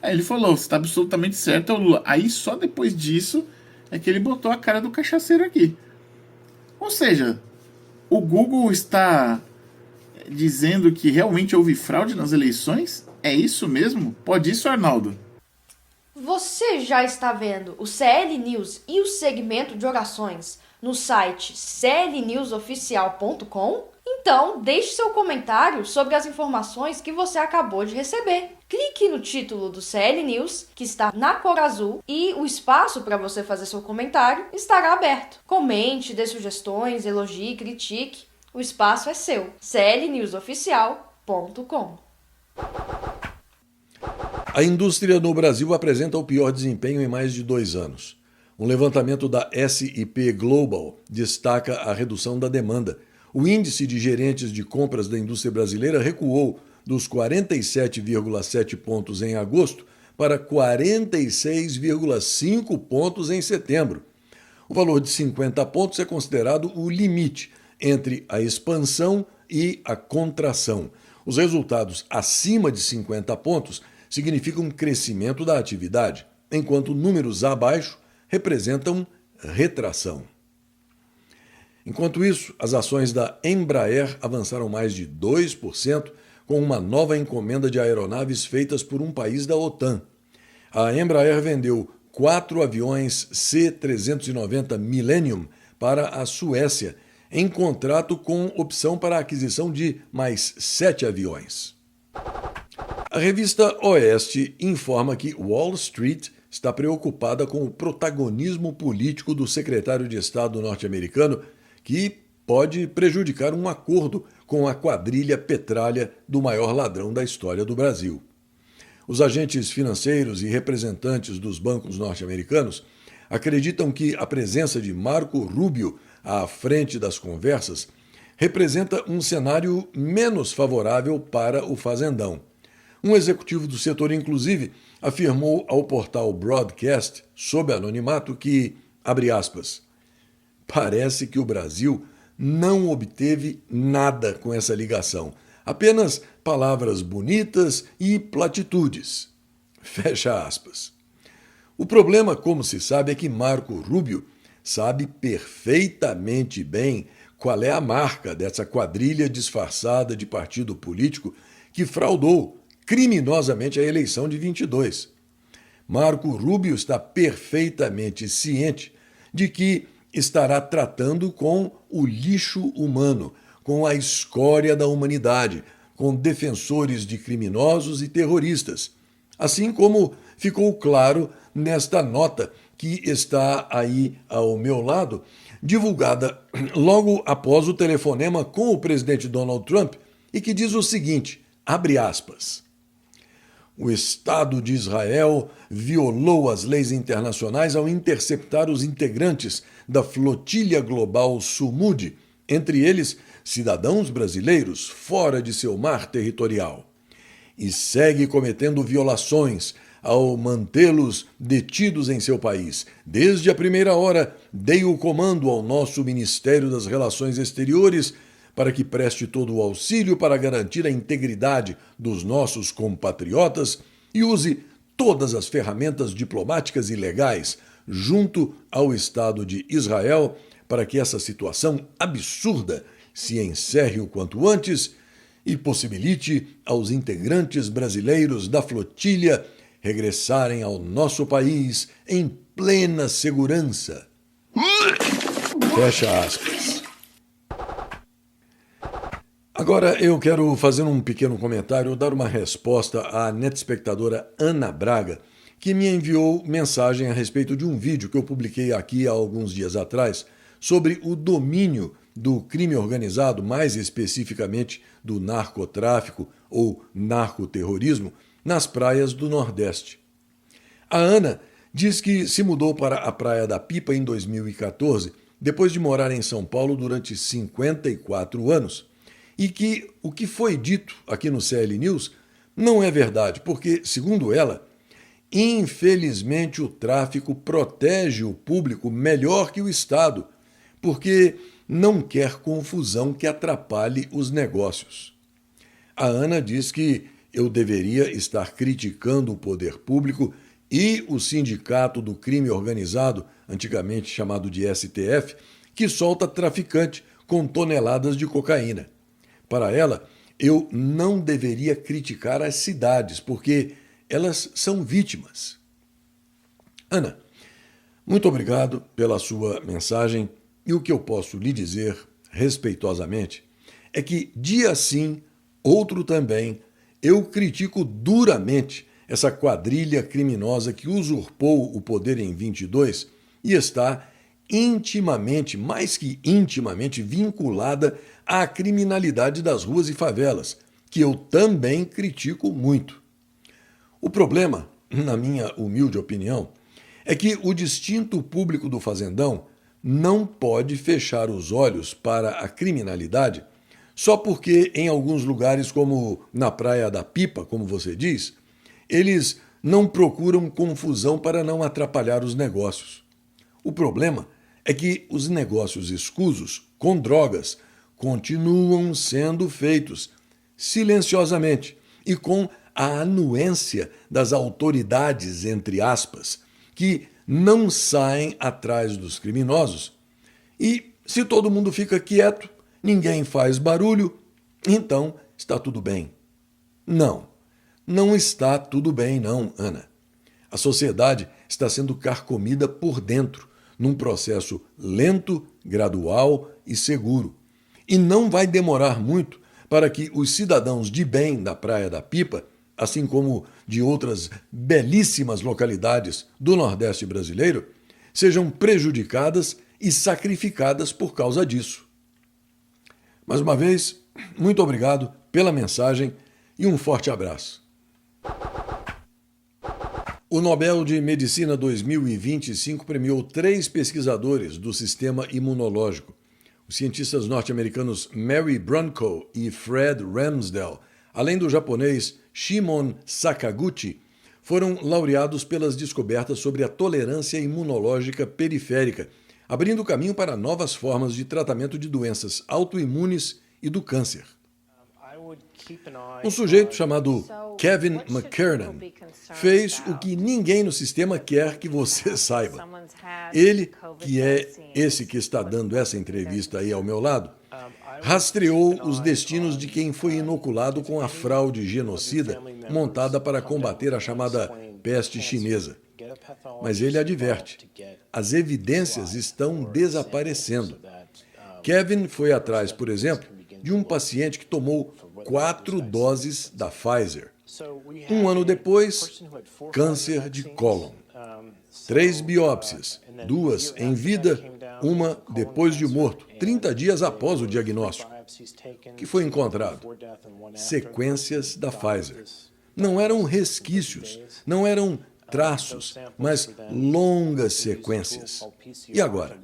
Aí ele falou: você está absolutamente certo, é o Lula. Aí só depois disso é que ele botou a cara do cachaceiro aqui. Ou seja, o Google está dizendo que realmente houve fraude nas eleições? É isso mesmo? Pode isso, Arnaldo? Você já está vendo o CL News e o segmento de orações no site clnewsoficial.com? Então, deixe seu comentário sobre as informações que você acabou de receber. Clique no título do CL News, que está na cor azul, e o espaço para você fazer seu comentário estará aberto. Comente, dê sugestões, elogie, critique. O espaço é seu. clnewsoficial.com. A indústria no Brasil apresenta o pior desempenho em mais de 2 anos. Um levantamento da SIP Global destaca a redução da demanda. O índice de gerentes de compras da indústria brasileira recuou dos 47,7 pontos em agosto para 46,5 pontos em setembro. O valor de 50 pontos é considerado o limite entre a expansão e a contração. Os resultados acima de 50 pontos significam um crescimento da atividade, enquanto números abaixo representam retração. Enquanto isso, as ações da Embraer avançaram mais de 2% com uma nova encomenda de aeronaves feitas por um país da OTAN. A Embraer vendeu 4 aviões C-390 Millennium para a Suécia, em contrato com opção para a aquisição de mais 7 aviões. A revista Oeste informa que Wall Street está preocupada com o protagonismo político do secretário de Estado norte-americano, que pode prejudicar um acordo com a quadrilha petralha do maior ladrão da história do Brasil. Os agentes financeiros e representantes dos bancos norte-americanos acreditam que a presença de Marco Rubio à frente das conversas representa um cenário menos favorável para o fazendão. Um executivo do setor, inclusive, afirmou ao portal Broadcast, sob anonimato, que, abre aspas, parece que o Brasil não obteve nada com essa ligação, apenas palavras bonitas e platitudes. Fecha aspas. O problema, como se sabe, é que Marco Rubio sabe perfeitamente bem qual é a marca dessa quadrilha disfarçada de partido político que fraudou criminosamente a eleição de 22. Marco Rubio está perfeitamente ciente de que estará tratando com o lixo humano, com a escória da humanidade, com defensores de criminosos e terroristas, assim como ficou claro nesta nota que está aí ao meu lado, divulgada logo após o telefonema com o presidente Donald Trump e que diz o seguinte, abre aspas, o Estado de Israel violou as leis internacionais ao interceptar os integrantes da flotilha global Sumud, entre eles cidadãos brasileiros fora de seu mar territorial, e segue cometendo violações ao mantê-los detidos em seu país. Desde a primeira hora, dei o comando ao nosso Ministério das Relações Exteriores para que preste todo o auxílio para garantir a integridade dos nossos compatriotas e use todas as ferramentas diplomáticas e legais junto ao Estado de Israel para que essa situação absurda se encerre o quanto antes e possibilite aos integrantes brasileiros da flotilha regressarem ao nosso país em plena segurança. Fecha aspas. Agora eu quero fazer um pequeno comentário, dar uma resposta à netespectadora Ana Braga, que me enviou mensagem a respeito de um vídeo que eu publiquei aqui há alguns dias atrás sobre o domínio do crime organizado, mais especificamente do narcotráfico ou narcoterrorismo, nas praias do Nordeste. A Ana diz que se mudou para a Praia da Pipa em 2014, depois de morar em São Paulo durante 54 anos, e que o que foi dito aqui no CL News não é verdade, porque, segundo ela, infelizmente o tráfico protege o público melhor que o Estado, porque não quer confusão que atrapalhe os negócios. A Ana diz que eu deveria estar criticando o poder público e o Sindicato do Crime Organizado, antigamente chamado de STF, que solta traficante com toneladas de cocaína. Para ela, eu não deveria criticar as cidades, porque elas são vítimas. Ana, muito obrigado pela sua mensagem e o que eu posso lhe dizer, respeitosamente, é que dia sim, outro também, eu critico duramente essa quadrilha criminosa que usurpou o poder em 22 e está intimamente, mais que intimamente, vinculada à criminalidade das ruas e favelas, que eu também critico muito. O problema, na minha humilde opinião, é que o distinto público do fazendão não pode fechar os olhos para a criminalidade só porque em alguns lugares, como na Praia da Pipa, como você diz, eles não procuram confusão para não atrapalhar os negócios. O problema é que os negócios escusos com drogas continuam sendo feitos silenciosamente e com a anuência das autoridades, entre aspas, que não saem atrás dos criminosos. E se todo mundo fica quieto, ninguém faz barulho, então está tudo bem. Não está tudo bem não, Ana. A sociedade está sendo carcomida por dentro, num processo lento, gradual e seguro. E não vai demorar muito para que os cidadãos de bem da Praia da Pipa, assim como de outras belíssimas localidades do Nordeste brasileiro, sejam prejudicadas e sacrificadas por causa disso. Mais uma vez, muito obrigado pela mensagem e um forte abraço. O Nobel de Medicina 2025 premiou 3 pesquisadores do sistema imunológico. Os cientistas norte-americanos Mary Brunko e Fred Ramsdell, além do japonês Shimon Sakaguchi, foram laureados pelas descobertas sobre a tolerância imunológica periférica, abrindo caminho para novas formas de tratamento de doenças autoimunes e do câncer. Um sujeito chamado Kevin McKernan fez o que ninguém no sistema quer que você saiba. Ele, que é esse que está dando essa entrevista aí ao meu lado, rastreou os destinos de quem foi inoculado com a fraude genocida montada para combater a chamada peste chinesa. Mas ele adverte, as evidências estão desaparecendo. Kevin foi atrás, por exemplo, de um paciente que tomou 4 doses da Pfizer. Um ano depois, câncer de cólon. 3 biópsias, 2 em vida, uma depois de morto, 30 dias após o diagnóstico. O que foi encontrado? Sequências da Pfizer. Não eram resquícios, não eram traços, mas longas sequências. E agora?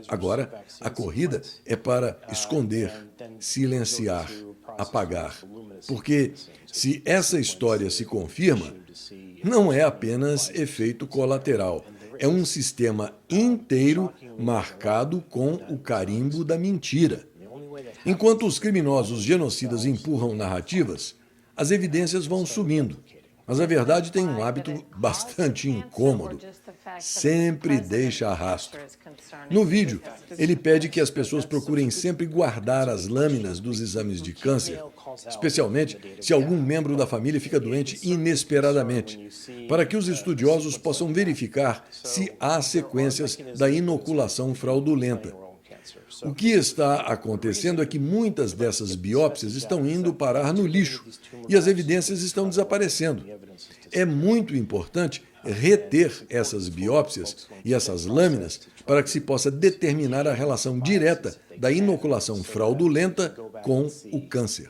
Agora, a corrida é para esconder, silenciar, apagar. Porque, se essa história se confirma, não é apenas efeito colateral. É um sistema inteiro marcado com o carimbo da mentira. Enquanto os criminosos genocidas empurram narrativas, as evidências vão sumindo. Mas a verdade tem um hábito bastante incômodo. Sempre deixa rastro. No vídeo, ele pede que as pessoas procurem sempre guardar as lâminas dos exames de câncer, especialmente se algum membro da família fica doente inesperadamente, para que os estudiosos possam verificar se há sequências da inoculação fraudulenta. O que está acontecendo é que muitas dessas biópsias estão indo parar no lixo e as evidências estão desaparecendo. É muito importante reter essas biópsias e essas lâminas para que se possa determinar a relação direta da inoculação fraudulenta com o câncer.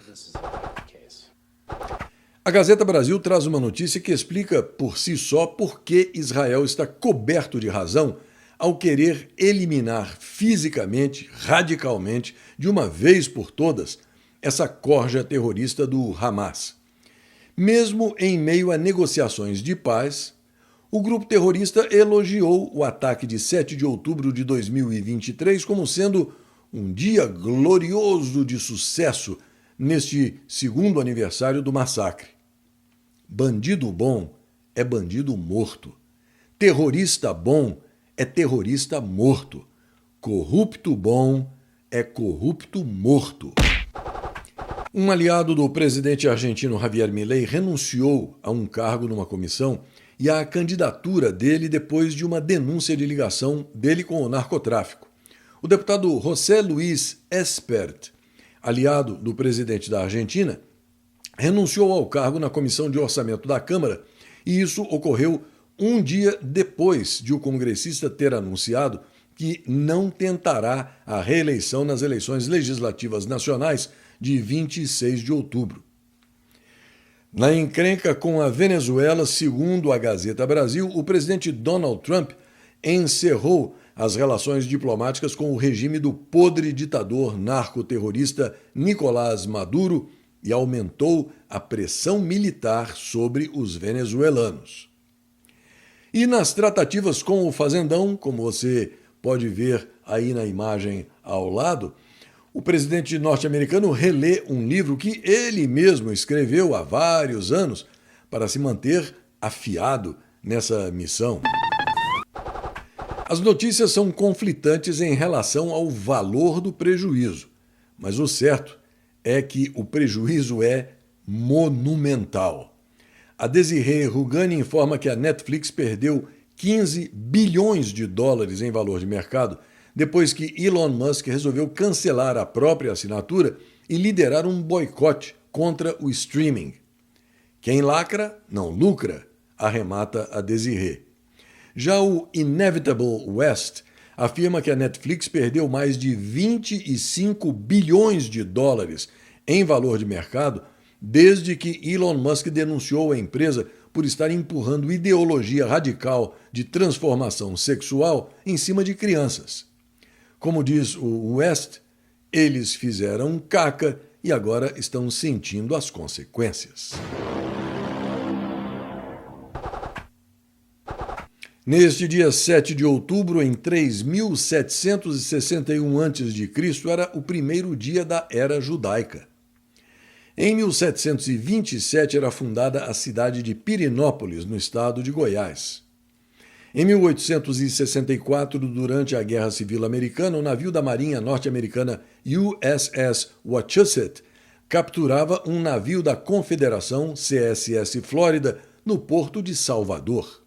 A Gazeta Brasil traz uma notícia que explica por si só por que Israel está coberto de razão ao querer eliminar fisicamente, radicalmente, de uma vez por todas, essa corja terrorista do Hamas. Mesmo em meio a negociações de paz, o grupo terrorista elogiou o ataque de 7 de outubro de 2023 como sendo um dia glorioso de sucesso neste segundo aniversário do massacre. Bandido bom é bandido morto. Terrorista bom é terrorista morto. Corrupto bom é corrupto morto. Um aliado do presidente argentino Javier Milei renunciou a um cargo numa comissão e à candidatura dele depois de uma denúncia de ligação dele com o narcotráfico. O deputado José Luis Espert, aliado do presidente da Argentina, renunciou ao cargo na Comissão de Orçamento da Câmara e isso ocorreu um dia depois de o congressista ter anunciado que não tentará a reeleição nas eleições legislativas nacionais de 26 de outubro. Na encrenca com a Venezuela, segundo a Gazeta Brasil, o presidente Donald Trump encerrou as relações diplomáticas com o regime do podre ditador narcoterrorista Nicolás Maduro e aumentou a pressão militar sobre os venezuelanos. E nas tratativas com o fazendão, como você pode ver aí na imagem ao lado, o presidente norte-americano relê um livro que ele mesmo escreveu há vários anos para se manter afiado nessa missão. As notícias são conflitantes em relação ao valor do prejuízo, mas o certo é que o prejuízo é monumental. A Desiree Rugani informa que a Netflix perdeu 15 bilhões de dólares em valor de mercado depois que Elon Musk resolveu cancelar a própria assinatura e liderar um boicote contra o streaming. Quem lacra, não lucra, arremata a Desiree. Já o Inevitable West afirma que a Netflix perdeu mais de 25 bilhões de dólares em valor de mercado desde que Elon Musk denunciou a empresa por estar empurrando ideologia radical de transformação sexual em cima de crianças. Como diz o West, eles fizeram caca e agora estão sentindo as consequências. Neste dia 7 de outubro, em 3761 a.C., era o primeiro dia da Era Judaica. Em 1727 era fundada a cidade de Pirenópolis, no estado de Goiás. Em 1864, durante a Guerra Civil Americana, o navio da Marinha norte-americana USS Wachusett capturava um navio da Confederação CSS Flórida no porto de Salvador.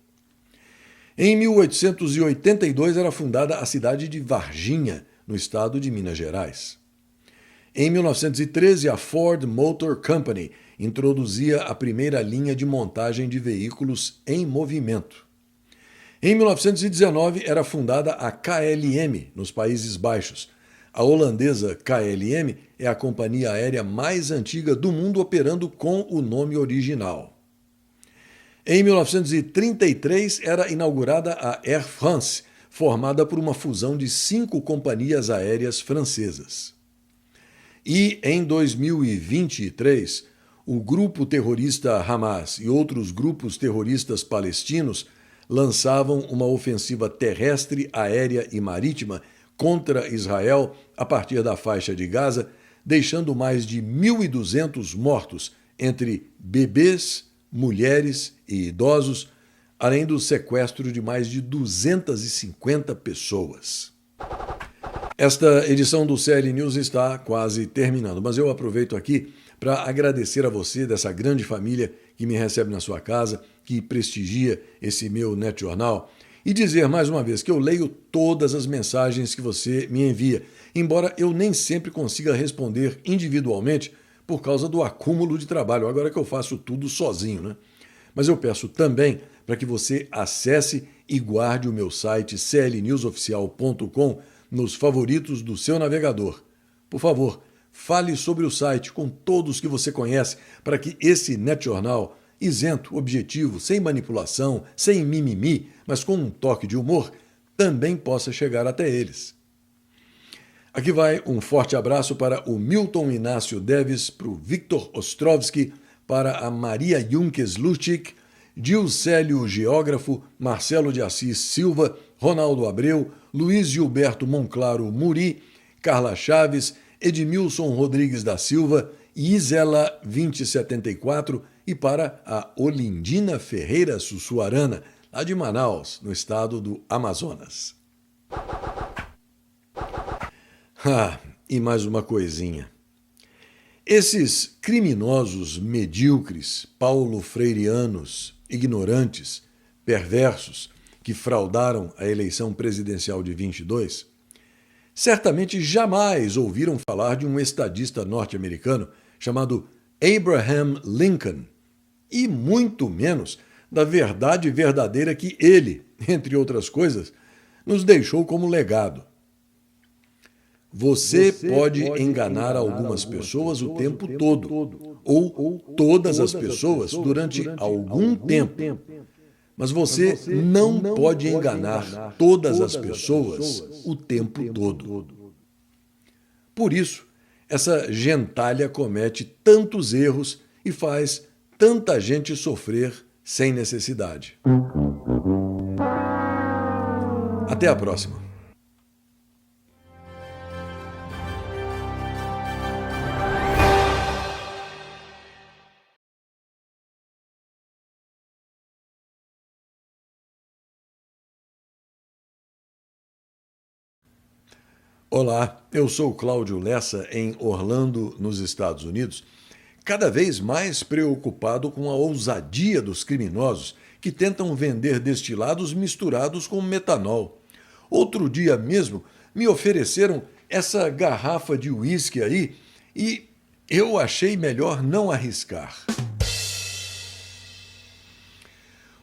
Em 1882 era fundada a cidade de Varginha, no estado de Minas Gerais. Em 1913, a Ford Motor Company introduzia a primeira linha de montagem de veículos em movimento. Em 1919, era fundada a KLM, nos Países Baixos. A holandesa KLM é a companhia aérea mais antiga do mundo operando com o nome original. Em 1933, era inaugurada a Air France, formada por uma fusão de 5 companhias aéreas francesas. E em 2023, o grupo terrorista Hamas e outros grupos terroristas palestinos lançavam uma ofensiva terrestre, aérea e marítima contra Israel a partir da faixa de Gaza, deixando mais de 1.200 mortos, entre bebês, mulheres e idosos, além do sequestro de mais de 250 pessoas. Esta edição do CL News está quase terminando, mas eu aproveito aqui para agradecer a você dessa grande família que me recebe na sua casa, que prestigia esse meu NetJornal, e dizer mais uma vez que eu leio todas as mensagens que você me envia, embora eu nem sempre consiga responder individualmente por causa do acúmulo de trabalho, agora que eu faço tudo sozinho, né? Mas eu peço também para que você acesse e guarde o meu site clnewsoficial.com nos favoritos do seu navegador. Por favor, fale sobre o site com todos que você conhece para que esse NetJornal, isento, objetivo, sem manipulação, sem mimimi, mas com um toque de humor, também possa chegar até eles. Aqui vai um forte abraço para o Milton Inácio Deves, para o Victor Ostrovski, para a Maria Junkes Luchik, Gilcélio Geógrafo, Marcelo de Assis Silva, Ronaldo Abreu, Luiz Gilberto Monclaro Muri, Carla Chaves, Edmilson Rodrigues da Silva, Isela 2074 e para a Olindina Ferreira Sussuarana, lá de Manaus, no estado do Amazonas. E mais uma coisinha. Esses criminosos medíocres, paulo-freireanos, ignorantes, perversos, que fraudaram a eleição presidencial de 22, certamente jamais ouviram falar de um estadista norte-americano chamado Abraham Lincoln, e muito menos da verdade verdadeira que ele, entre outras coisas, nos deixou como legado. Você pode enganar algumas pessoas o tempo todo, ou todas as pessoas durante algum tempo. Mas você não pode enganar todas as pessoas o tempo todo. Por isso, essa gentalha comete tantos erros e faz tanta gente sofrer sem necessidade. Até a próxima. Olá, eu sou Cláudio Lessa, em Orlando, nos Estados Unidos, cada vez mais preocupado com a ousadia dos criminosos que tentam vender destilados misturados com metanol. Outro dia mesmo me ofereceram essa garrafa de uísque aí e eu achei melhor não arriscar.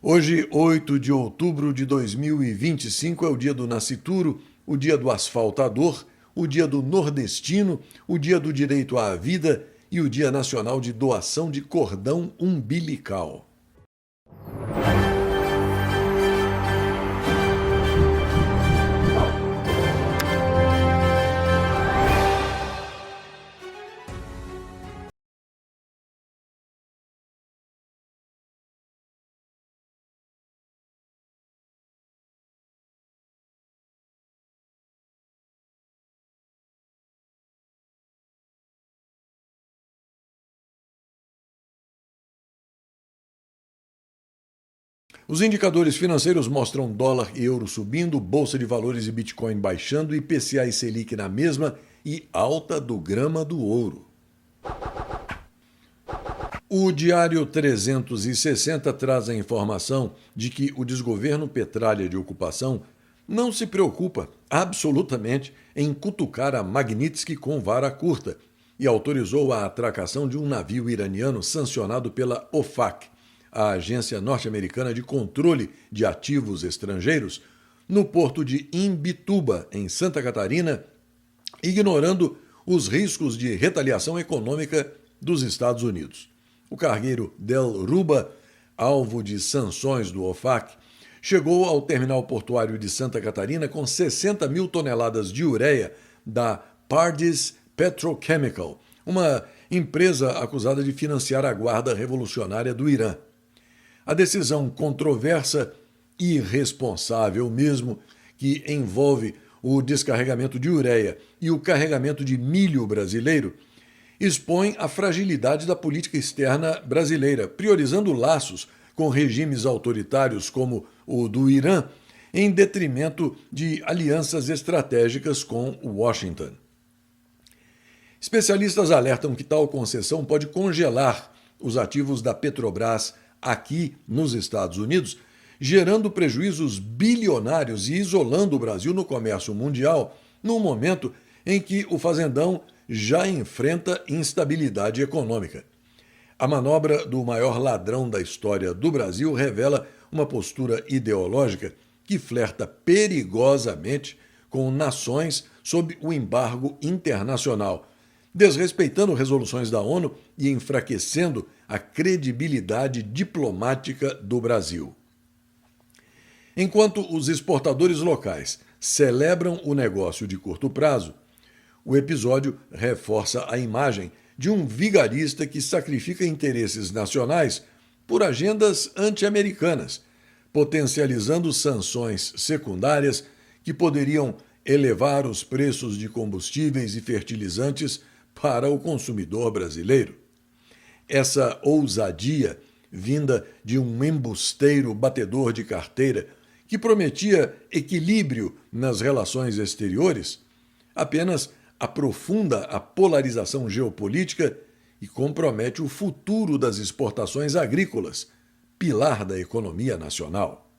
Hoje, 8 de outubro de 2025, é o dia do nascituro, o dia do asfaltador, o dia do nordestino, o dia do direito à vida e o dia nacional de doação de cordão umbilical. Os indicadores financeiros mostram dólar e euro subindo, bolsa de valores e Bitcoin baixando, IPCA e Selic na mesma e alta do grama do ouro. O Diário 360 traz a informação de que o desgoverno Petralha de ocupação não se preocupa absolutamente em cutucar a Magnitsky com vara curta, e autorizou a atracação de um navio iraniano sancionado pela OFAC, a Agência Norte-Americana de Controle de Ativos Estrangeiros, no porto de Imbituba, em Santa Catarina, ignorando os riscos de retaliação econômica dos Estados Unidos. O cargueiro Del Ruba, alvo de sanções do OFAC, chegou ao terminal portuário de Santa Catarina com 60 mil toneladas de ureia da Pardis Petrochemical, uma empresa acusada de financiar a Guarda Revolucionária do Irã. A decisão controversa e irresponsável mesmo, que envolve o descarregamento de ureia e o carregamento de milho brasileiro, expõe a fragilidade da política externa brasileira, priorizando laços com regimes autoritários como o do Irã, em detrimento de alianças estratégicas com Washington. Especialistas alertam que tal concessão pode congelar os ativos da Petrobras aqui nos Estados Unidos, gerando prejuízos bilionários e isolando o Brasil no comércio mundial, num momento em que o fazendão já enfrenta instabilidade econômica. A manobra do maior ladrão da história do Brasil revela uma postura ideológica que flerta perigosamente com nações sob o embargo internacional, desrespeitando resoluções da ONU e enfraquecendo a credibilidade diplomática do Brasil. Enquanto os exportadores locais celebram o negócio de curto prazo, o episódio reforça a imagem de um vigarista que sacrifica interesses nacionais por agendas anti-americanas, potencializando sanções secundárias que poderiam elevar os preços de combustíveis e fertilizantes para o consumidor brasileiro. Essa ousadia, vinda de um embusteiro batedor de carteira que prometia equilíbrio nas relações exteriores, apenas aprofunda a polarização geopolítica e compromete o futuro das exportações agrícolas, pilar da economia nacional.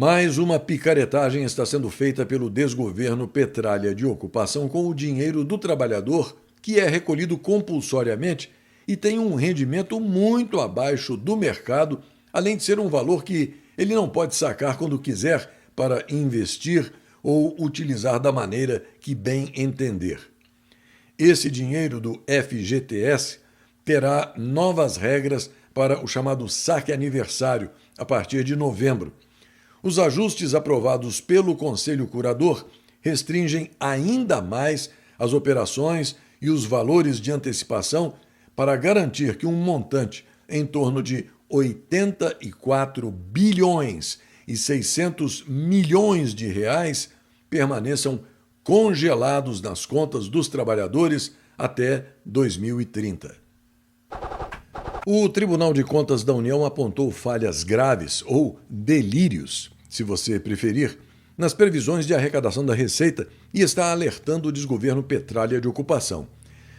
Mais uma picaretagem está sendo feita pelo desgoverno Petralha de ocupação com o dinheiro do trabalhador, que é recolhido compulsoriamente e tem um rendimento muito abaixo do mercado, além de ser um valor que ele não pode sacar quando quiser para investir ou utilizar da maneira que bem entender. Esse dinheiro do FGTS terá novas regras para o chamado saque aniversário a partir de novembro. Os ajustes aprovados pelo Conselho Curador restringem ainda mais as operações e os valores de antecipação para garantir que um montante em torno de 84 bilhões e 600 milhões de reais permaneçam congelados nas contas dos trabalhadores até 2030. O Tribunal de Contas da União apontou falhas graves, ou delírios, se você preferir, nas previsões de arrecadação da Receita e está alertando o desgoverno Petralha de ocupação.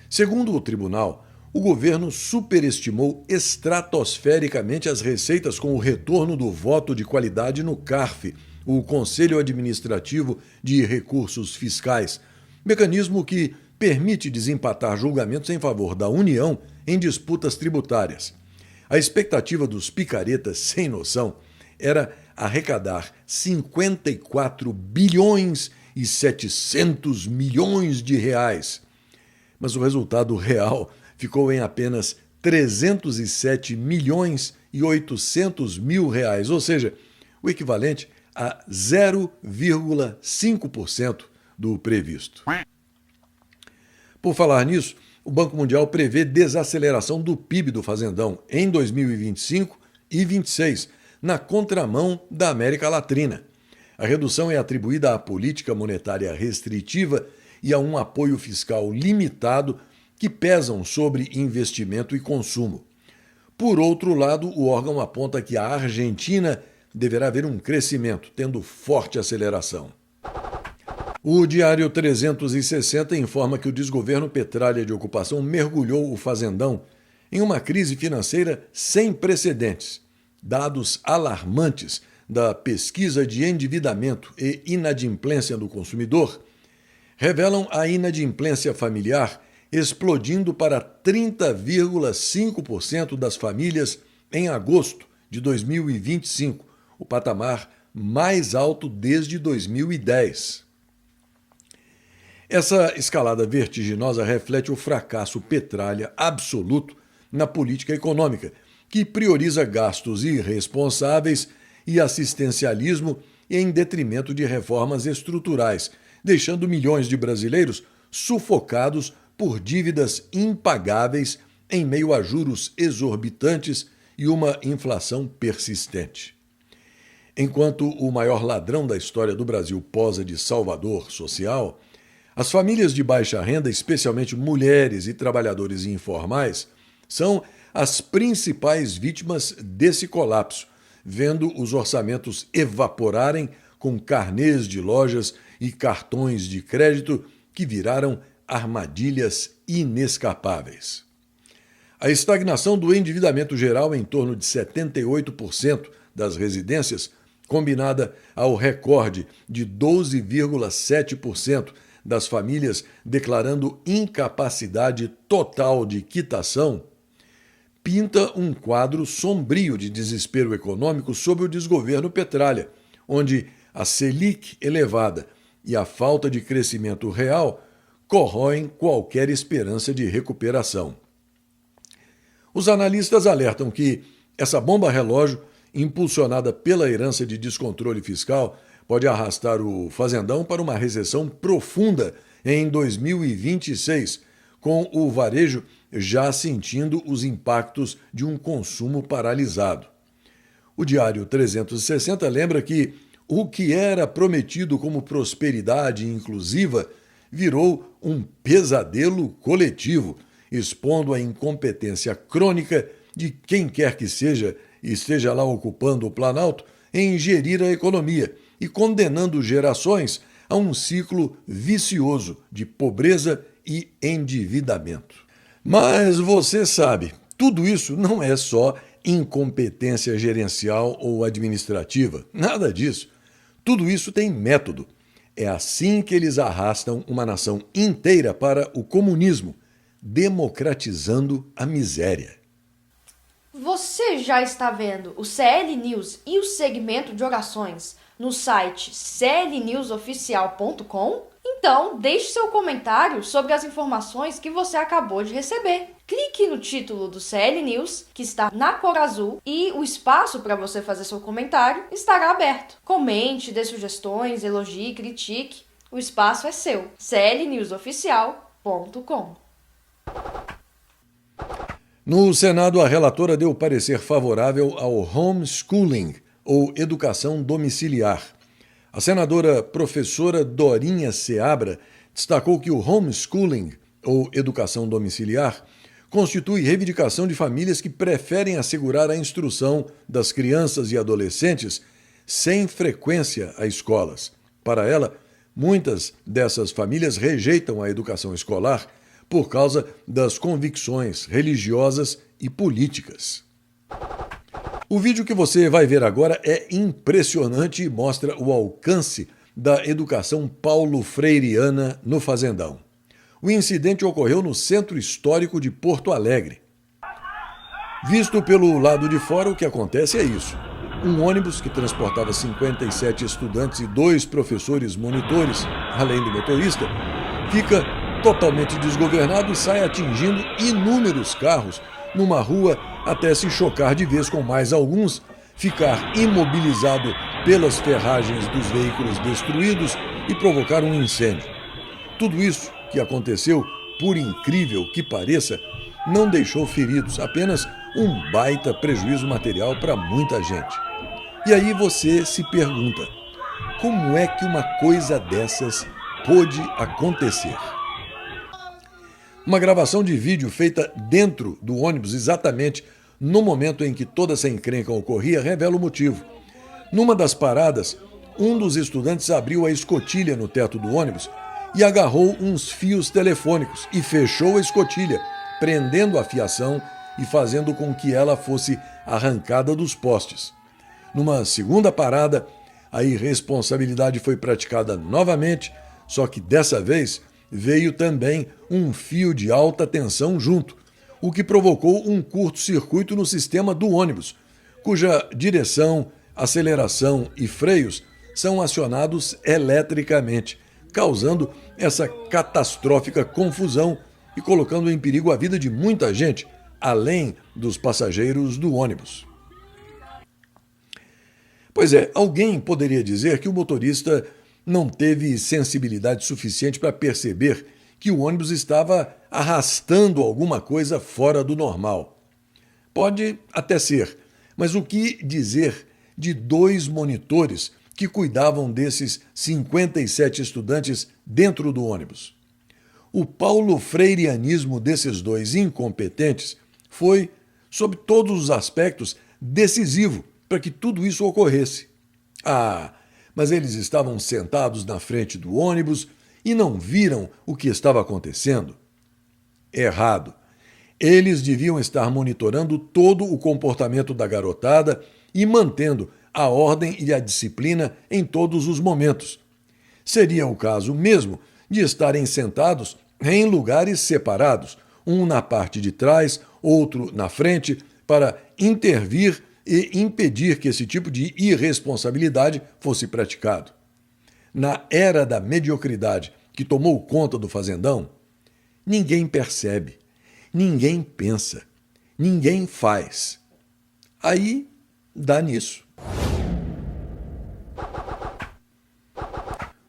Segundo o tribunal, o governo superestimou estratosfericamente as receitas com o retorno do voto de qualidade no CARF, o Conselho Administrativo de Recursos Fiscais, mecanismo que permite desempatar julgamentos em favor da União em disputas tributárias. A expectativa dos picaretas sem noção era arrecadar 54 bilhões e 700 milhões de reais. Mas o resultado real ficou em apenas 307 milhões e 800 mil reais, ou seja, o equivalente a 0,5% do previsto. Por falar nisso, o Banco Mundial prevê desaceleração do PIB do fazendão em 2025 e 2026, na contramão da América Latina. A redução é atribuída à política monetária restritiva e a um apoio fiscal limitado que pesam sobre investimento e consumo. Por outro lado, o órgão aponta que a Argentina deverá ver um crescimento, tendo forte aceleração. O Diário 360 informa que o desgoverno Petralha de ocupação mergulhou o fazendão em uma crise financeira sem precedentes. Dados alarmantes da pesquisa de endividamento e inadimplência do consumidor revelam a inadimplência familiar explodindo para 30,5% das famílias em agosto de 2025, o patamar mais alto desde 2010. Essa escalada vertiginosa reflete o fracasso petralha absoluto na política econômica, que prioriza gastos irresponsáveis e assistencialismo em detrimento de reformas estruturais, deixando milhões de brasileiros sufocados por dívidas impagáveis em meio a juros exorbitantes e uma inflação persistente. Enquanto o maior ladrão da história do Brasil posa de salvador social, as famílias de baixa renda, especialmente mulheres e trabalhadores informais, são as principais vítimas desse colapso, vendo os orçamentos evaporarem com carnês de lojas e cartões de crédito que viraram armadilhas inescapáveis. A estagnação do endividamento geral em torno de 78% das residências, combinada ao recorde de 12,7% das famílias declarando incapacidade total de quitação, pinta um quadro sombrio de desespero econômico sob o desgoverno Petralha, onde a Selic elevada e a falta de crescimento real corroem qualquer esperança de recuperação. Os analistas alertam que essa bomba relógio, impulsionada pela herança de descontrole fiscal, pode arrastar o fazendão para uma recessão profunda em 2026, com o varejo já sentindo os impactos de um consumo paralisado. O Diário 360 lembra que o que era prometido como prosperidade inclusiva virou um pesadelo coletivo, expondo a incompetência crônica de quem quer que seja e esteja lá ocupando o Planalto em gerir a economia e condenando gerações a um ciclo vicioso de pobreza e endividamento. Mas você sabe, tudo isso não é só incompetência gerencial ou administrativa, nada disso. Tudo isso tem método. É assim que eles arrastam uma nação inteira para o comunismo, democratizando a miséria. Você já está vendo o CL News e o segmento de orações no site clnewsoficial.com? Então, deixe seu comentário sobre as informações que você acabou de receber. Clique no título do CL News, que está na cor azul, e o espaço para você fazer seu comentário estará aberto. Comente, dê sugestões, elogie, critique. O espaço é seu. clnewsoficial.com. No Senado, a relatora deu parecer favorável ao homeschooling, ou educação domiciliar. A senadora professora Dorinha Seabra destacou que o homeschooling, ou educação domiciliar, constitui reivindicação de famílias que preferem assegurar a instrução das crianças e adolescentes sem frequência a escolas. Para ela, muitas dessas famílias rejeitam a educação escolar por causa das convicções religiosas e políticas. O vídeo que você vai ver agora é impressionante e mostra o alcance da educação paulo-freireana no Fazendão. O incidente ocorreu no Centro Histórico de Porto Alegre. Visto pelo lado de fora, o que acontece é isso. Um ônibus que transportava 57 estudantes e 2 professores monitores, além do motorista, fica totalmente desgovernado e sai atingindo inúmeros carros numa rua até se chocar de vez com mais alguns, ficar imobilizado pelas ferragens dos veículos destruídos e provocar um incêndio. Tudo isso que aconteceu, por incrível que pareça, não deixou feridos, apenas um baita prejuízo material para muita gente. E aí você se pergunta, como é que uma coisa dessas pôde acontecer? Uma gravação de vídeo feita dentro do ônibus, exatamente no momento em que toda essa encrenca ocorria, revela o motivo. Numa das paradas, um dos estudantes abriu a escotilha no teto do ônibus e agarrou uns fios telefônicos e fechou a escotilha, prendendo a fiação e fazendo com que ela fosse arrancada dos postes. Numa segunda parada, a irresponsabilidade foi praticada novamente, Só que dessa vez veio também um fio de alta tensão junto, o que provocou um curto-circuito no sistema do ônibus, cuja direção, aceleração e freios são acionados eletricamente, causando essa catastrófica confusão e colocando em perigo a vida de muita gente, além dos passageiros do ônibus. Pois é, alguém poderia dizer que o motorista não teve sensibilidade suficiente para perceber que o ônibus estava arrastando alguma coisa fora do normal. Pode até ser, mas o que dizer de 2 monitores que cuidavam desses 57 estudantes dentro do ônibus? O paulo-freireanismo desses 2 incompetentes foi, sob todos os aspectos, decisivo para que tudo isso ocorresse. Mas eles estavam sentados na frente do ônibus e não viram o que estava acontecendo? Errado. Eles deviam estar monitorando todo o comportamento da garotada e mantendo a ordem e a disciplina em todos os momentos. Seria o caso mesmo de estarem sentados em lugares separados, um na parte de trás, outro na frente, para intervir e impedir que esse tipo de irresponsabilidade fosse praticado. Na era da mediocridade que tomou conta do fazendão, ninguém percebe, ninguém pensa, ninguém faz. Aí dá nisso.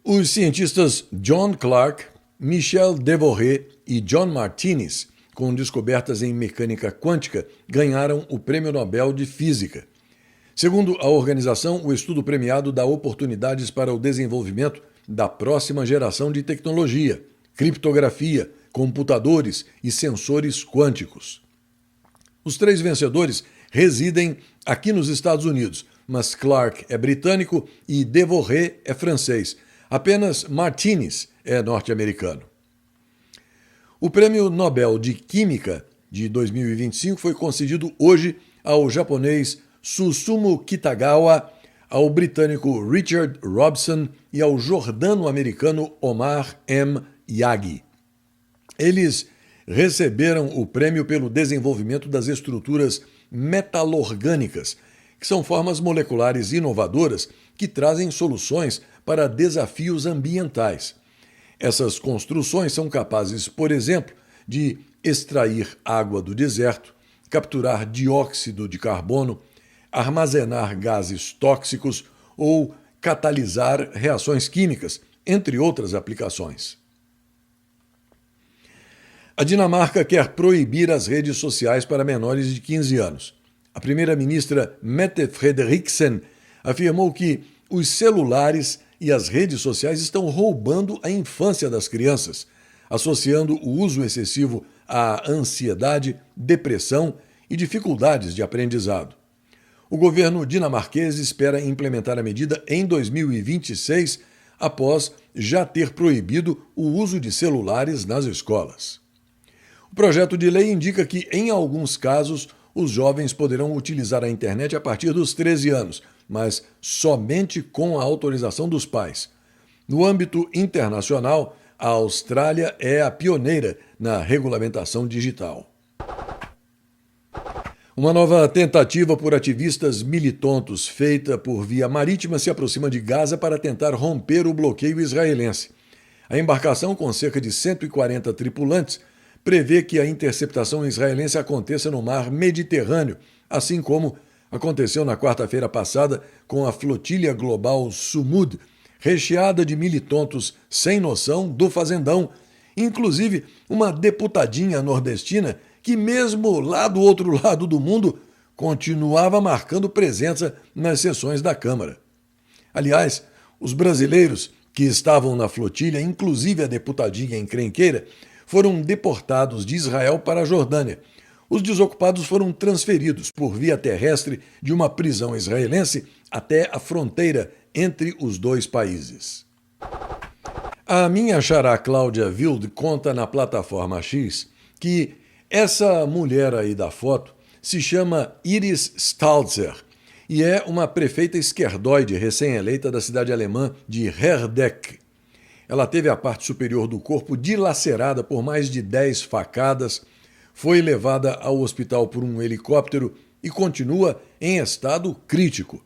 Os cientistas John Clark, Michel Devoré e John Martinez, com descobertas em mecânica quântica, ganharam o Prêmio Nobel de Física. Segundo a organização, o estudo premiado dá oportunidades para o desenvolvimento da próxima geração de tecnologia, criptografia, computadores e sensores quânticos. Os 3 vencedores residem aqui nos Estados Unidos, mas Clark é britânico e Devoré é francês. Apenas Martinez é norte-americano. O Prêmio Nobel de Química de 2025 foi concedido hoje ao japonês Susumu Kitagawa, ao britânico Richard Robson e ao jordano-americano Omar M. Yaghi. Eles receberam o prêmio pelo desenvolvimento das estruturas metalorgânicas, que são formas moleculares inovadoras que trazem soluções para desafios ambientais. Essas construções são capazes, por exemplo, de extrair água do deserto, capturar dióxido de carbono, armazenar gases tóxicos ou catalisar reações químicas, entre outras aplicações. A Dinamarca quer proibir as redes sociais para menores de 15 anos. A primeira-ministra Mette Frederiksen afirmou que os celulares e as redes sociais estão roubando a infância das crianças, associando o uso excessivo à ansiedade, depressão e dificuldades de aprendizado. O governo dinamarquês espera implementar a medida em 2026, após já ter proibido o uso de celulares nas escolas. O projeto de lei indica que, em alguns casos, os jovens poderão utilizar a internet a partir dos 13 anos, mas somente com a autorização dos pais. No âmbito internacional, a Austrália é a pioneira na regulamentação digital. Uma nova tentativa por ativistas militontos feita por via marítima se aproxima de Gaza para tentar romper o bloqueio israelense. A embarcação, com cerca de 140 tripulantes, prevê que a interceptação israelense aconteça no mar Mediterrâneo, assim como aconteceu na quarta-feira passada com a flotilha global Sumud, recheada de militontos sem noção do fazendão, inclusive uma deputadinha nordestina que, mesmo lá do outro lado do mundo, continuava marcando presença nas sessões da Câmara. Aliás, os brasileiros que estavam na flotilha, inclusive a deputadinha encrenqueira, foram deportados de Israel para a Jordânia. Os desocupados foram transferidos por via terrestre de uma prisão israelense até a fronteira entre os 2 países. A minha xará Cláudia Wild conta na plataforma X que essa mulher aí da foto se chama Iris Stalzer e é uma prefeita esquerdoide recém-eleita da cidade alemã de Herdecke. Ela teve a parte superior do corpo dilacerada por mais de 10 facadas, foi levada ao hospital por um helicóptero e continua em estado crítico.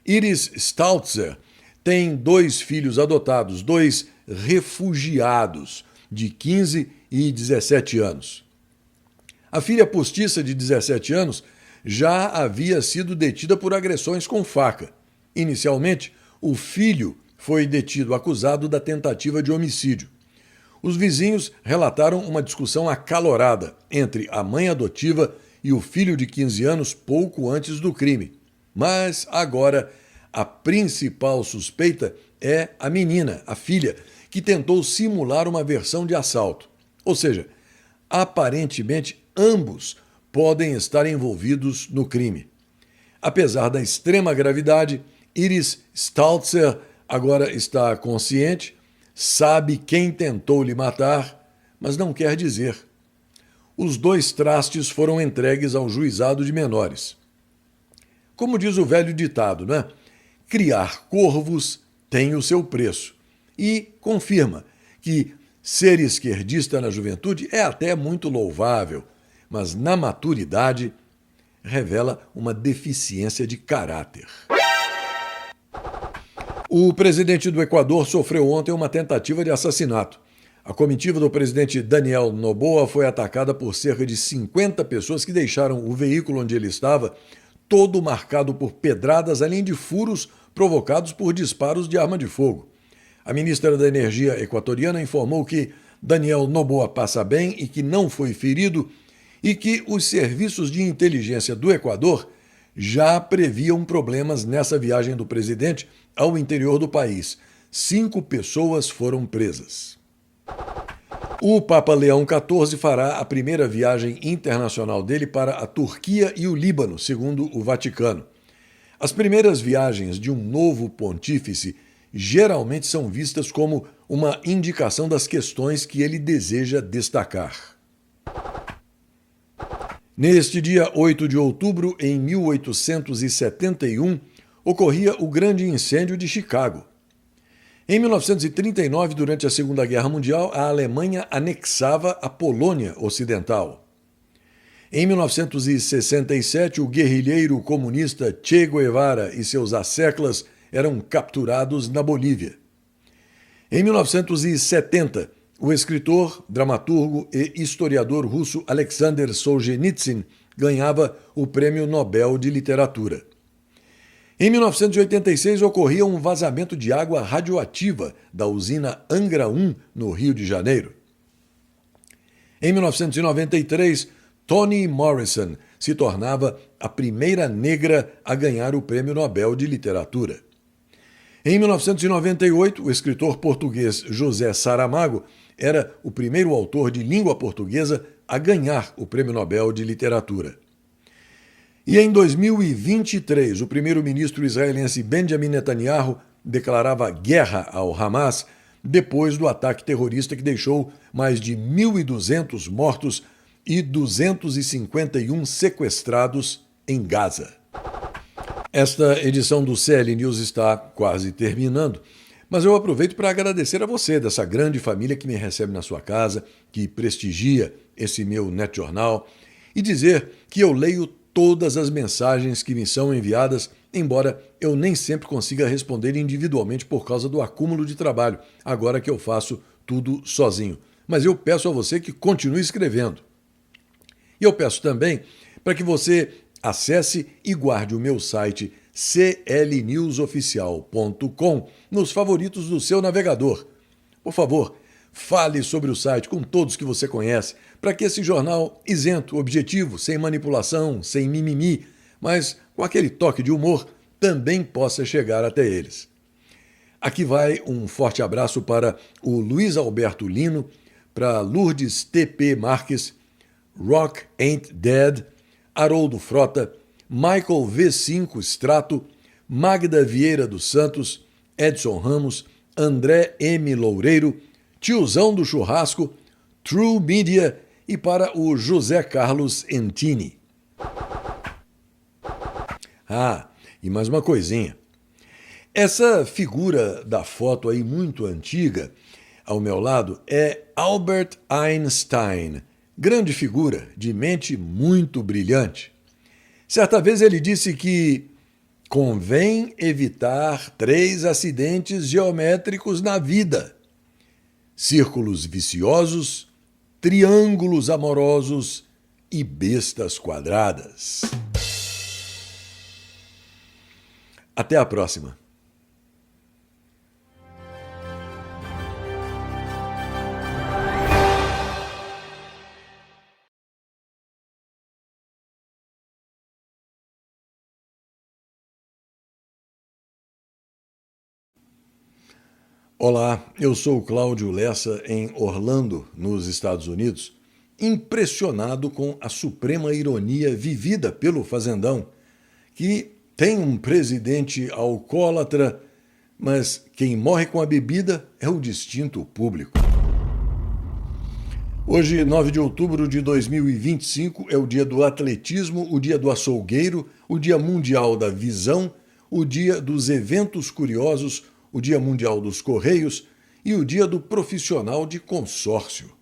Iris Staltzer tem 2 filhos adotados, 2 refugiados de 15 e 17 anos. A filha postiça de 17 anos já havia sido detida por agressões com faca. Inicialmente, o filho foi detido acusado da tentativa de homicídio. Os vizinhos relataram uma discussão acalorada entre a mãe adotiva e o filho de 15 anos pouco antes do crime. Mas agora a principal suspeita é a menina, a filha, que tentou simular uma versão de assalto. Ou seja, aparentemente ambos podem estar envolvidos no crime. Apesar da extrema gravidade, Iris Staltzer agora está consciente, sabe quem tentou lhe matar, mas não quer dizer. Os 2 trastes foram entregues ao juizado de menores. Como diz o velho ditado, né? Criar corvos tem o seu preço. E confirma que ser esquerdista na juventude é até muito louvável, mas na maturidade revela uma deficiência de caráter. O presidente do Equador sofreu ontem uma tentativa de assassinato. A comitiva do presidente Daniel Noboa foi atacada por cerca de 50 pessoas que deixaram o veículo onde ele estava todo marcado por pedradas, além de furos provocados por disparos de arma de fogo. A ministra da Energia equatoriana informou que Daniel Noboa passa bem e que não foi ferido e que os serviços de inteligência do Equador já previam problemas nessa viagem do presidente ao interior do país. 5 pessoas foram presas. O Papa Leão XIV fará a primeira viagem internacional dele para a Turquia e o Líbano, segundo o Vaticano. As primeiras viagens de um novo pontífice geralmente são vistas como uma indicação das questões que ele deseja destacar. Neste dia 8 de outubro, em 1871, ocorria o Grande Incêndio de Chicago. Em 1939, durante a Segunda Guerra Mundial, a Alemanha anexava a Polônia Ocidental. Em 1967, o guerrilheiro comunista Che Guevara e seus asseclas eram capturados na Bolívia. Em 1970, o escritor, dramaturgo e historiador russo Alexander Solzhenitsyn ganhava o Prêmio Nobel de Literatura. Em 1986, ocorria um vazamento de água radioativa da usina Angra 1, no Rio de Janeiro. Em 1993, Toni Morrison se tornava a primeira negra a ganhar o Prêmio Nobel de Literatura. Em 1998, o escritor português José Saramago era o primeiro autor de língua portuguesa a ganhar o Prêmio Nobel de Literatura. E em 2023, o primeiro-ministro israelense Benjamin Netanyahu declarava guerra ao Hamas depois do ataque terrorista que deixou mais de 1.200 mortos e 251 sequestrados em Gaza. Esta edição do CL News está quase terminando, mas eu aproveito para agradecer a você, dessa grande família que me recebe na sua casa, que prestigia esse meu NetJornal, e dizer que eu leio todas as mensagens que me são enviadas, embora eu nem sempre consiga responder individualmente por causa do acúmulo de trabalho, agora que eu faço tudo sozinho. Mas eu peço a você que continue escrevendo. E eu peço também para que você acesse e guarde o meu site clnewsoficial.com nos favoritos do seu navegador. Por favor, fale sobre o site com todos que você conhece, para que esse jornal isento, objetivo, sem manipulação, sem mimimi, mas com aquele toque de humor, também possa chegar até eles. Aqui vai um forte abraço para o Luiz Alberto Lino, para Lourdes T.P. Marques, Rock Ain't Dead, Haroldo Frota, Michael V5 Strato, Magda Vieira dos Santos, Edson Ramos, André M. Loureiro, Tiozão do Churrasco, True Media e para o José Carlos Entini. Ah, e mais uma coisinha. Essa figura da foto aí muito antiga, ao meu lado, é Albert Einstein, grande figura, de mente muito brilhante. Certa vez ele disse que convém evitar 3 acidentes geométricos na vida: círculos viciosos, triângulos amorosos e bestas quadradas. Até a próxima. Olá, eu sou Cláudio Lessa em Orlando, nos Estados Unidos, impressionado com a suprema ironia vivida pelo fazendão, que tem um presidente alcoólatra, mas quem morre com a bebida é o distinto público. Hoje, 9 de outubro de 2025, é o dia do atletismo, o dia do açougueiro, o dia mundial da visão, o dia dos eventos curiosos, o Dia Mundial dos Correios e o Dia do Profissional de Consórcio.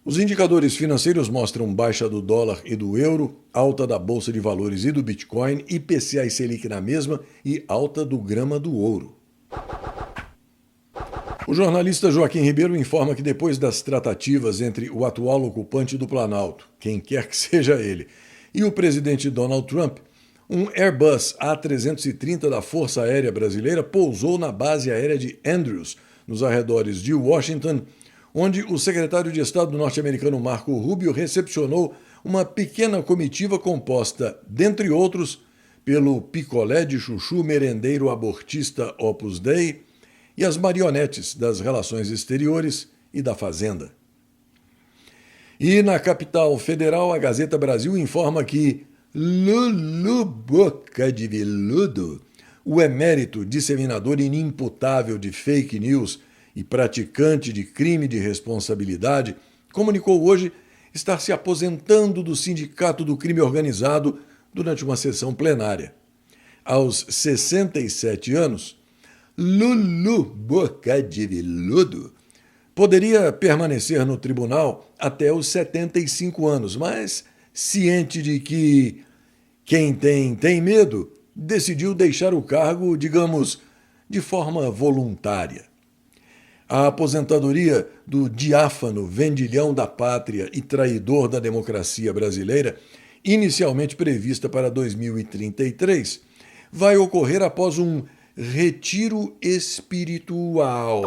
Os indicadores financeiros mostram baixa do dólar e do euro, alta da Bolsa de Valores e do Bitcoin, IPCA e Selic na mesma e alta do grama do ouro. O jornalista Joaquim Ribeiro informa que depois das tratativas entre o atual ocupante do Planalto, quem quer que seja ele, e o presidente Donald Trump, um Airbus A330 da Força Aérea Brasileira pousou na base aérea de Andrews, nos arredores de Washington, onde o secretário de Estado norte-americano Marco Rubio recepcionou uma pequena comitiva composta, dentre outros, pelo picolé de chuchu merendeiro abortista Opus Dei e as marionetes das relações exteriores e da Fazenda. E na capital federal, a Gazeta Brasil informa que Lulu Boca de Veludo, o emérito disseminador inimputável de fake news e praticante de crime de responsabilidade, comunicou hoje estar se aposentando do Sindicato do Crime Organizado durante uma sessão plenária. Aos 67 anos, Lulu Boca de Veludo poderia permanecer no tribunal até os 75 anos, mas, ciente de que quem tem medo, decidiu deixar o cargo, digamos, de forma voluntária. A aposentadoria do diáfano vendilhão da pátria e traidor da democracia brasileira, inicialmente prevista para 2033, vai ocorrer após um retiro espiritual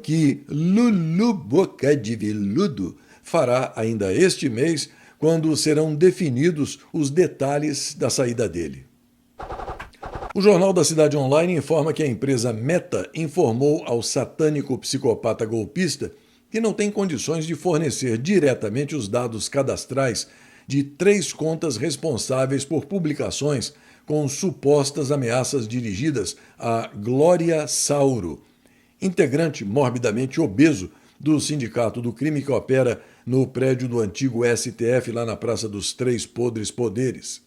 que Lulu Boca de Veludo fará ainda este mês, quando serão definidos os detalhes da saída dele. O Jornal da Cidade Online informa que a empresa Meta informou ao satânico psicopata golpista que não tem condições de fornecer diretamente os dados cadastrais de 3 contas responsáveis por publicações com supostas ameaças dirigidas a Glória Sauro, integrante morbidamente obeso do Sindicato do Crime que opera no prédio do antigo STF lá na Praça dos Três Podres Poderes.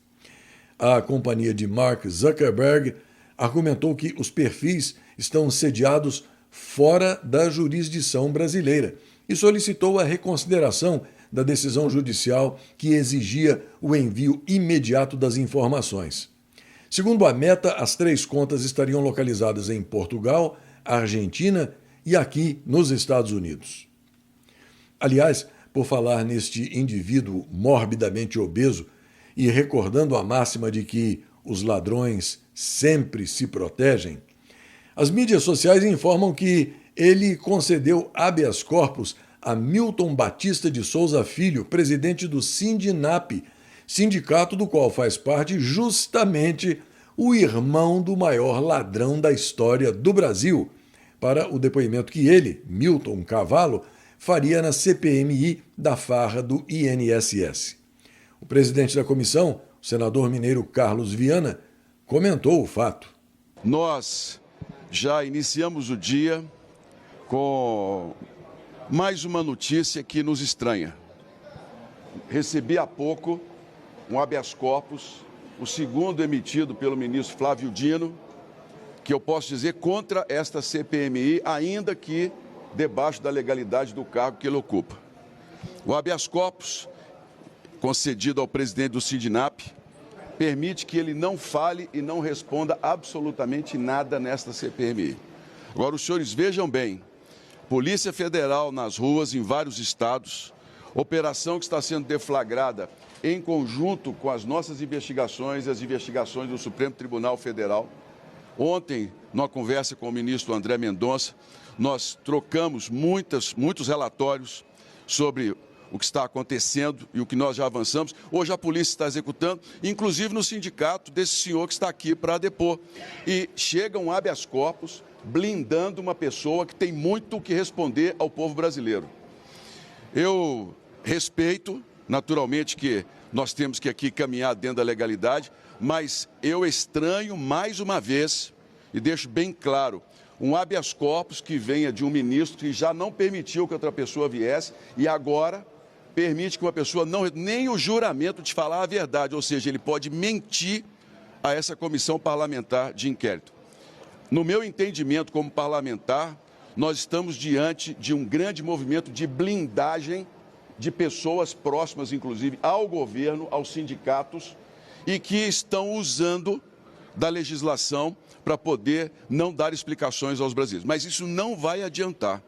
A companhia de Mark Zuckerberg argumentou que os perfis estão sediados fora da jurisdição brasileira e solicitou a reconsideração da decisão judicial que exigia o envio imediato das informações. Segundo a Meta, as 3 contas estariam localizadas em Portugal, Argentina e aqui nos Estados Unidos. Aliás, por falar neste indivíduo morbidamente obeso, e recordando a máxima de que os ladrões sempre se protegem, as mídias sociais informam que ele concedeu habeas corpus a Milton Batista de Souza Filho, presidente do Sindinap, sindicato do qual faz parte justamente o irmão do maior ladrão da história do Brasil, para o depoimento que ele, Milton Cavallo, faria na CPMI da farra do INSS. O presidente da comissão, o senador mineiro Carlos Viana, comentou o fato. Nós já iniciamos o dia com mais uma notícia que nos estranha. Recebi há pouco um habeas corpus, o segundo emitido pelo ministro Flávio Dino, que eu posso dizer contra esta CPMI, ainda que debaixo da legalidade do cargo que ele ocupa. O habeas corpus, concedido ao presidente do Sindinap, permite que ele não fale e não responda absolutamente nada nesta CPMI. Agora, os senhores vejam bem, Polícia Federal nas ruas em vários estados, operação que está sendo deflagrada em conjunto com as nossas investigações e as investigações do Supremo Tribunal Federal. Ontem, numa conversa com o ministro André Mendonça, nós trocamos muitos relatórios sobre o que está acontecendo e o que nós já avançamos. Hoje a polícia está executando, inclusive no sindicato desse senhor que está aqui para depor. E chega um habeas corpus blindando uma pessoa que tem muito o que responder ao povo brasileiro. Eu respeito, naturalmente, que nós temos que aqui caminhar dentro da legalidade, mas eu estranho mais uma vez, e deixo bem claro, um habeas corpus que venha de um ministro que já não permitiu que outra pessoa viesse e agora permite que uma pessoa nem o juramento de falar a verdade, ou seja, ele pode mentir a essa comissão parlamentar de inquérito. No meu entendimento como parlamentar, nós estamos diante de um grande movimento de blindagem de pessoas próximas, inclusive, ao governo, aos sindicatos, e que estão usando da legislação para poder não dar explicações aos brasileiros. Mas isso não vai adiantar,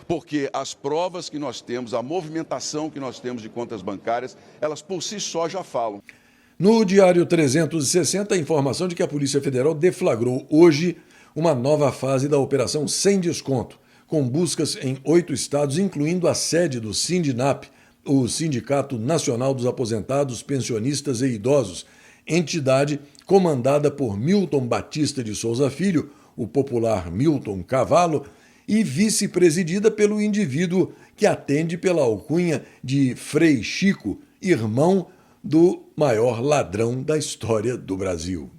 porque as provas que nós temos, a movimentação que nós temos de contas bancárias, elas por si só já falam. No Diário 360, a informação de que a Polícia Federal deflagrou hoje uma nova fase da Operação Sem Desconto, com buscas em 8 estados, incluindo a sede do Sindinap, o Sindicato Nacional dos Aposentados, Pensionistas e Idosos, entidade comandada por Milton Batista de Souza Filho, o popular Milton Cavallo, e vice-presidida pelo indivíduo que atende pela alcunha de Frei Chico, irmão do maior ladrão da história do Brasil.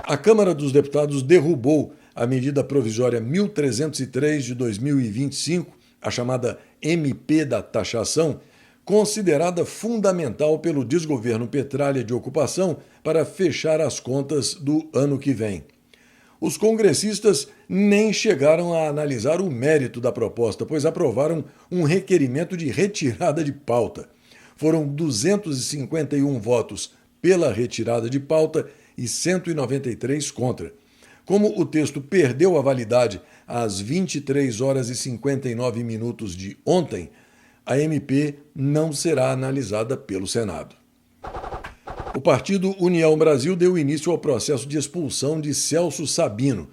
A Câmara dos Deputados derrubou a medida provisória 1303 de 2025, a chamada MP da taxação, considerada fundamental pelo desgoverno Petralha de ocupação para fechar as contas do ano que vem. Os congressistas nem chegaram a analisar o mérito da proposta, pois aprovaram um requerimento de retirada de pauta. Foram 251 votos pela retirada de pauta e 193 contra. Como o texto perdeu a validade às 23 horas e 59 minutos de ontem, a MP não será analisada pelo Senado. O partido União Brasil deu início ao processo de expulsão de Celso Sabino.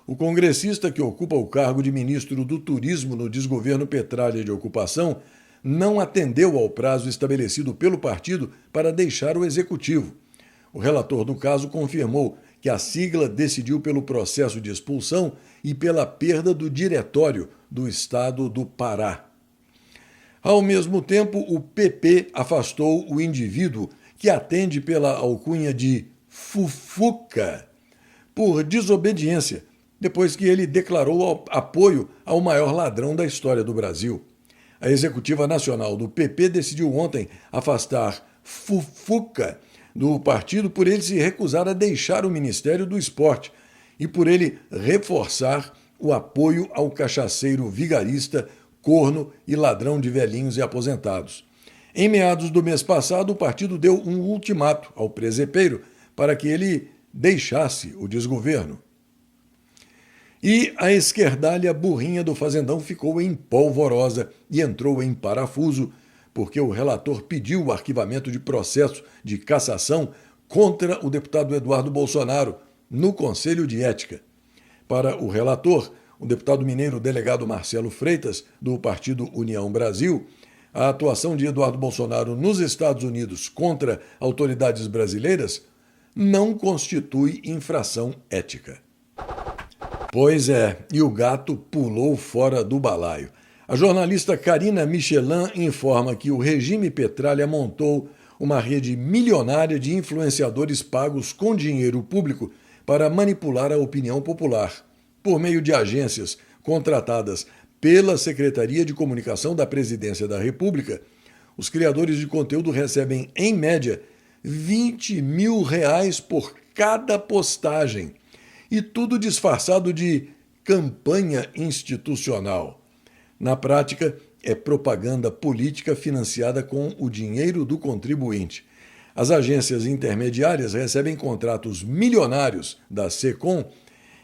O congressista que ocupa o cargo de ministro do Turismo no desgoverno Petralha de ocupação não atendeu ao prazo estabelecido pelo partido para deixar o executivo. O relator do caso confirmou que a sigla decidiu pelo processo de expulsão e pela perda do diretório do estado do Pará. Ao mesmo tempo, o PP afastou o indivíduo que atende pela alcunha de Fufuca por desobediência, depois que ele declarou apoio ao maior ladrão da história do Brasil. A executiva nacional do PP decidiu ontem afastar Fufuca do partido por ele se recusar a deixar o Ministério do Esporte e por ele reforçar o apoio ao cachaceiro vigarista, corno e ladrão de velhinhos e aposentados. Em meados do mês passado, o partido deu um ultimato ao presepeiro para que ele deixasse o desgoverno. E a esquerdalha burrinha do fazendão ficou em polvorosa e entrou em parafuso, porque o relator pediu o arquivamento de processo de cassação contra o deputado Eduardo Bolsonaro no Conselho de Ética. Para o relator, o deputado mineiro delegado Marcelo Freitas, do partido União Brasil, a atuação de Eduardo Bolsonaro nos Estados Unidos contra autoridades brasileiras não constitui infração ética. Pois é, e o gato pulou fora do balaio. A jornalista Karina Michelin informa que o regime Petralha montou uma rede milionária de influenciadores pagos com dinheiro público para manipular a opinião popular, por meio de agências contratadas pela Secretaria de Comunicação da Presidência da República. Os criadores de conteúdo recebem, em média, R$20 mil por cada postagem. E tudo disfarçado de campanha institucional. Na prática, é propaganda política financiada com o dinheiro do contribuinte. As agências intermediárias recebem contratos milionários da SECOM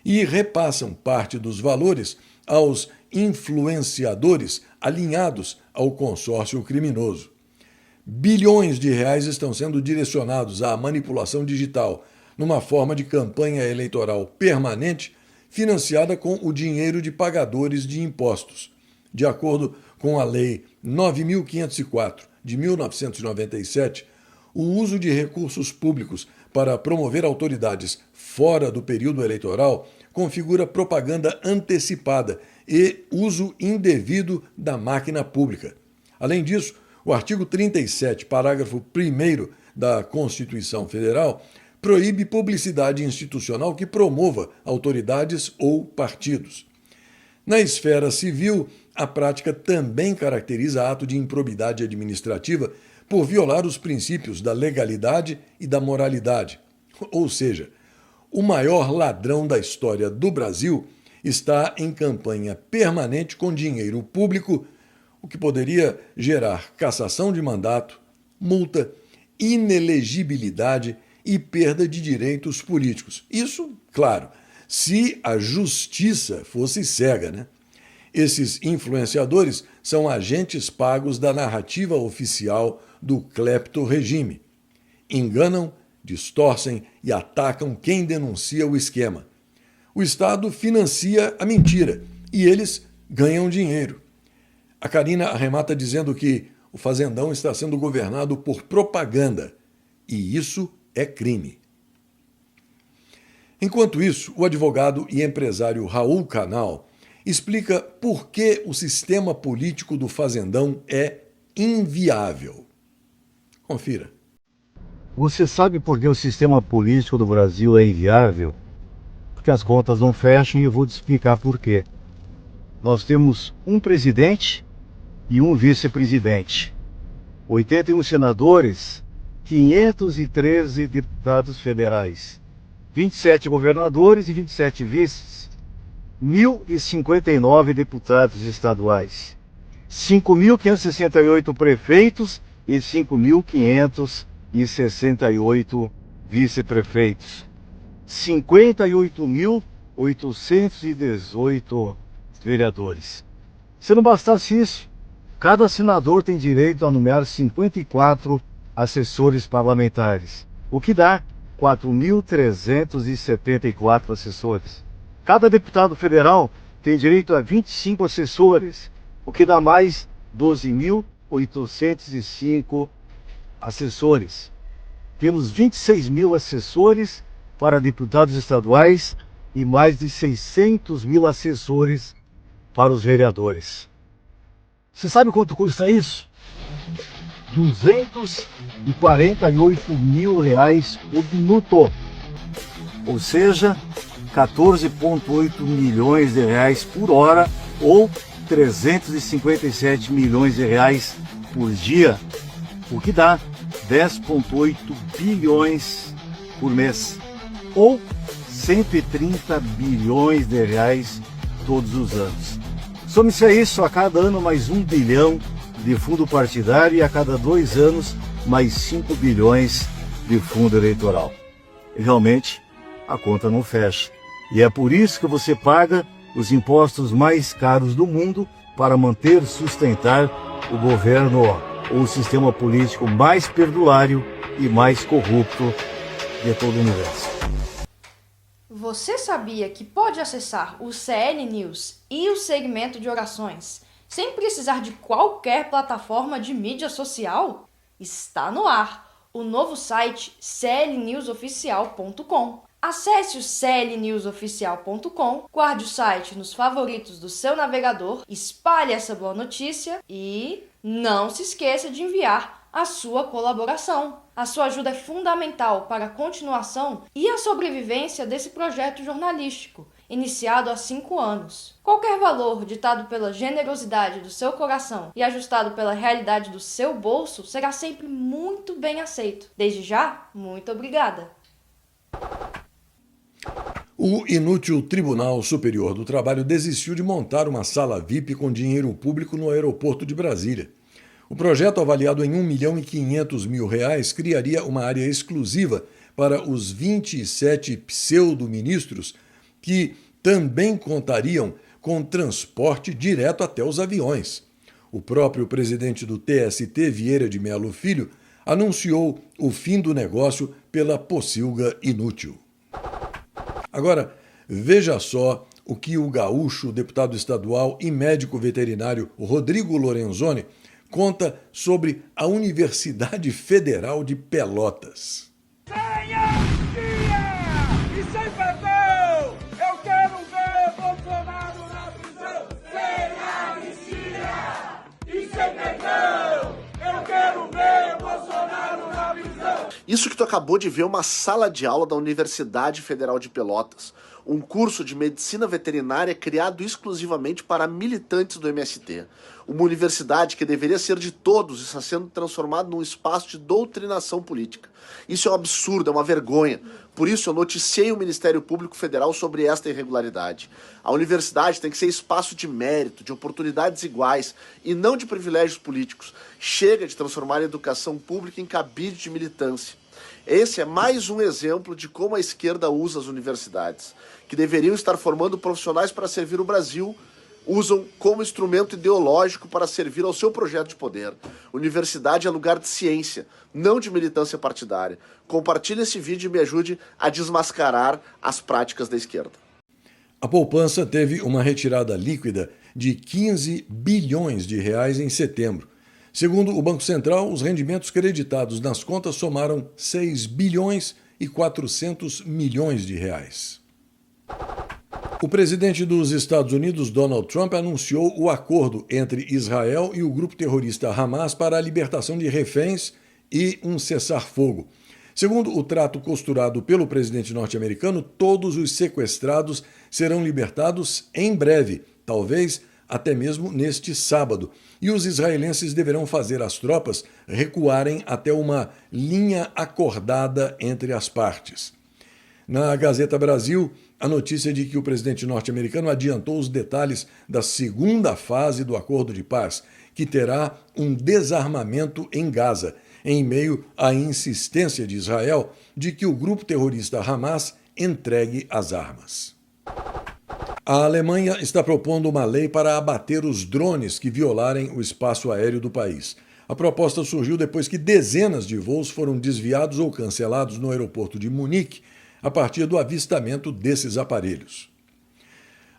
e repassam parte dos valores aos influenciadores alinhados ao consórcio criminoso. Bilhões de reais estão sendo direcionados à manipulação digital, numa forma de campanha eleitoral permanente, financiada com o dinheiro de pagadores de impostos. De acordo com a Lei 9.504, de 1997, o uso de recursos públicos para promover autoridades fora do período eleitoral configura propaganda antecipada e uso indevido da máquina pública. Além disso, o artigo 37, parágrafo 1º da Constituição Federal, proíbe publicidade institucional que promova autoridades ou partidos. Na esfera civil, a prática também caracteriza ato de improbidade administrativa por violar os princípios da legalidade e da moralidade. Ou seja, o maior ladrão da história do Brasil está em campanha permanente com dinheiro público, o que poderia gerar cassação de mandato, multa, inelegibilidade e perda de direitos políticos. Isso, claro, se a justiça fosse cega, né? Esses influenciadores são agentes pagos da narrativa oficial do clepto-regime. Enganam, distorcem e atacam quem denuncia o esquema. O Estado financia a mentira e eles ganham dinheiro. A Karina arremata dizendo que o fazendão está sendo governado por propaganda e isso é crime. Enquanto isso, o advogado e empresário Raul Canal explica por que o sistema político do fazendão é inviável. Confira. Você sabe por que o sistema político do Brasil é inviável? Porque as contas não fecham e eu vou te explicar por quê. Nós temos um presidente e um vice-presidente, 81 senadores, 513 deputados federais, 27 governadores e 27 vices, 1.059 deputados estaduais, 5.568 prefeitos e 5.568 vice-prefeitos, 58.818 vereadores. Se não bastasse isso, cada senador tem direito a nomear 54 assessores parlamentares, o que dá 4.374 assessores. Cada deputado federal tem direito a 25 assessores, o que dá mais 12.805 assessores. Temos 26 mil assessores para deputados estaduais e mais de 600 mil assessores para os vereadores. Você sabe quanto custa isso? R$248 mil por minuto, ou seja, 14,8 milhões de reais por hora ou 357 milhões de reais por dia, o que dá 10,8 bilhões por mês ou 130 bilhões de reais todos os anos. Some-se a isso, a cada ano mais 1 bilhão de fundo partidário e a cada 2 anos mais 5 bilhões de fundo eleitoral. E realmente a conta não fecha. E é por isso que você paga os impostos mais caros do mundo para manter e sustentar o governo ou o sistema político mais perdulário e mais corrupto de todo o universo. Você sabia que pode acessar o CL News e o segmento de orações sem precisar de qualquer plataforma de mídia social? Está no ar o novo site clnewsoficial.com. Acesse o clnewsoficial.com, guarde o site nos favoritos do seu navegador, espalhe essa boa notícia e não se esqueça de enviar a sua colaboração. A sua ajuda é fundamental para a continuação e a sobrevivência desse projeto jornalístico, iniciado há 5 anos. Qualquer valor ditado pela generosidade do seu coração e ajustado pela realidade do seu bolso será sempre muito bem aceito. Desde já, muito obrigada! O inútil Tribunal Superior do Trabalho desistiu de montar uma sala VIP com dinheiro público no aeroporto de Brasília. O projeto, avaliado em R$1.500.000, criaria uma área exclusiva para os 27 pseudo-ministros que também contariam com transporte direto até os aviões. O próprio presidente do TST, Vieira de Mello Filho, anunciou o fim do negócio pela pocilga inútil. Agora, veja só o que o gaúcho, deputado estadual e médico veterinário Rodrigo Lorenzoni conta sobre a Universidade Federal de Pelotas. Sem anistia e sem perdão, eu quero ver Bolsonaro na prisão. Sem anistia e sem perdão, eu quero ver Bolsonaro na prisão. Isso que tu acabou de ver é uma sala de aula da Universidade Federal de Pelotas, um curso de medicina veterinária criado exclusivamente para militantes do MST. Uma universidade que deveria ser de todos está sendo transformada num espaço de doutrinação política. Isso é um absurdo, é uma vergonha. Por isso eu noticiei o Ministério Público Federal sobre esta irregularidade. A universidade tem que ser espaço de mérito, de oportunidades iguais e não de privilégios políticos. Chega de transformar a educação pública em cabide de militância. Esse é mais um exemplo de como a esquerda usa as universidades, que deveriam estar formando profissionais para servir o Brasil, usam como instrumento ideológico para servir ao seu projeto de poder. Universidade é lugar de ciência, não de militância partidária. Compartilhe esse vídeo e me ajude a desmascarar as práticas da esquerda. A poupança teve uma retirada líquida de 15 bilhões de reais em setembro. Segundo o Banco Central, os rendimentos creditados nas contas somaram 6 bilhões e 400 milhões de reais. O presidente dos Estados Unidos, Donald Trump, anunciou o acordo entre Israel e o grupo terrorista Hamas para a libertação de reféns e um cessar-fogo. Segundo o trato costurado pelo presidente norte-americano, todos os sequestrados serão libertados em breve, talvez até mesmo neste sábado, e os israelenses deverão fazer as tropas recuarem até uma linha acordada entre as partes. Na Gazeta Brasil, a notícia de que o presidente norte-americano adiantou os detalhes da segunda fase do acordo de paz, que terá um desarmamento em Gaza, em meio à insistência de Israel de que o grupo terrorista Hamas entregue as armas. A Alemanha está propondo uma lei para abater os drones que violarem o espaço aéreo do país. A proposta surgiu depois que dezenas de voos foram desviados ou cancelados no aeroporto de Munique a partir do avistamento desses aparelhos.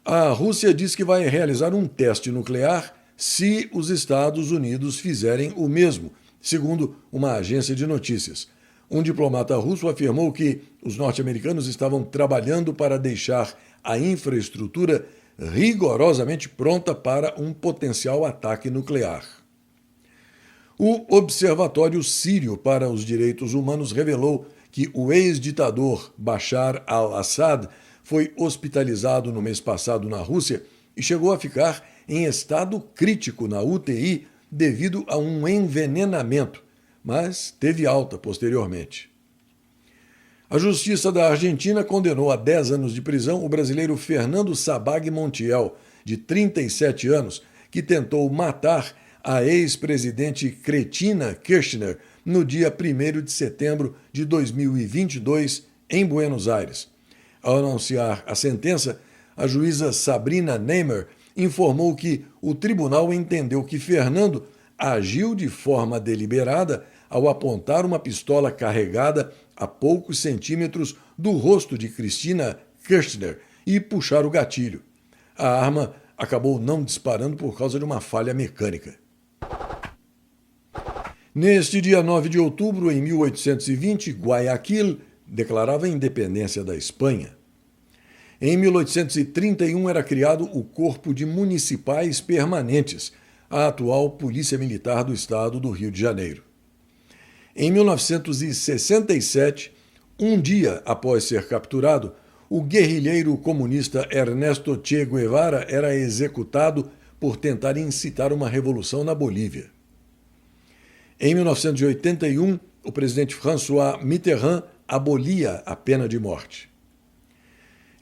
A Rússia diz que vai realizar um teste nuclear se os Estados Unidos fizerem o mesmo, segundo uma agência de notícias. Um diplomata russo afirmou que os norte-americanos estavam trabalhando para deixar a infraestrutura rigorosamente pronta para um potencial ataque nuclear. O Observatório Sírio para os Direitos Humanos revelou que o ex-ditador Bashar al-Assad foi hospitalizado no mês passado na Rússia e chegou a ficar em estado crítico na UTI devido a um envenenamento, mas teve alta posteriormente. A Justiça da Argentina condenou a 10 anos de prisão o brasileiro Fernando Sabag Montiel, de 37 anos, que tentou matar a ex-presidente Cristina Kirchner no dia 1º de setembro de 2022, em Buenos Aires. Ao anunciar a sentença, a juíza Sabrina Neymer informou que o tribunal entendeu que Fernando agiu de forma deliberada ao apontar uma pistola carregada a poucos centímetros do rosto de Cristina Kirchner e puxar o gatilho. A arma acabou não disparando por causa de uma falha mecânica. Neste dia 9 de outubro, em 1820, Guayaquil declarava a independência da Espanha. Em 1831 era criado o Corpo de Municipais Permanentes, a atual Polícia Militar do Estado do Rio de Janeiro. Em 1967, um dia após ser capturado, o guerrilheiro comunista Ernesto Che Guevara era executado por tentar incitar uma revolução na Bolívia. Em 1981, o presidente François Mitterrand abolia a pena de morte.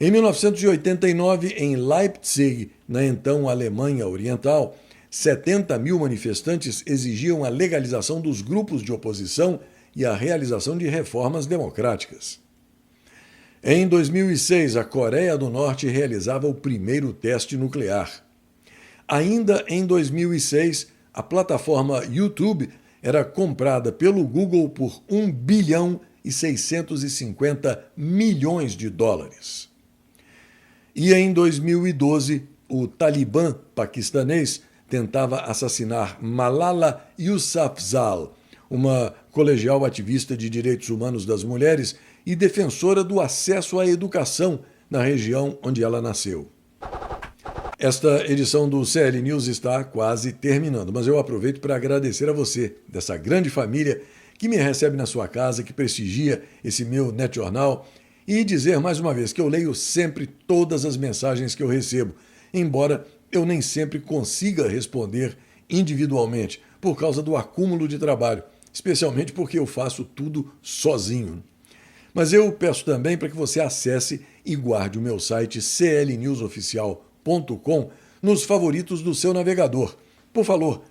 Em 1989, em Leipzig, na então Alemanha Oriental, 70 mil manifestantes exigiam a legalização dos grupos de oposição e a realização de reformas democráticas. Em 2006, a Coreia do Norte realizava o primeiro teste nuclear. Ainda em 2006, a plataforma YouTube era comprada pelo Google por 1 bilhão e 650 milhões de dólares. E em 2012, o Talibã paquistanês tentava assassinar Malala Yousafzai, uma colegial ativista de direitos humanos das mulheres e defensora do acesso à educação na região onde ela nasceu. Esta edição do CL News está quase terminando, mas eu aproveito para agradecer a você, dessa grande família que me recebe na sua casa, que prestigia esse meu NetJornal, e dizer mais uma vez que eu leio sempre todas as mensagens que eu recebo, embora eu nem sempre consiga responder individualmente, por causa do acúmulo de trabalho, especialmente porque eu faço tudo sozinho. Mas eu peço também para que você acesse e guarde o meu site clnewsoficial.com nos favoritos do seu navegador. Por favor,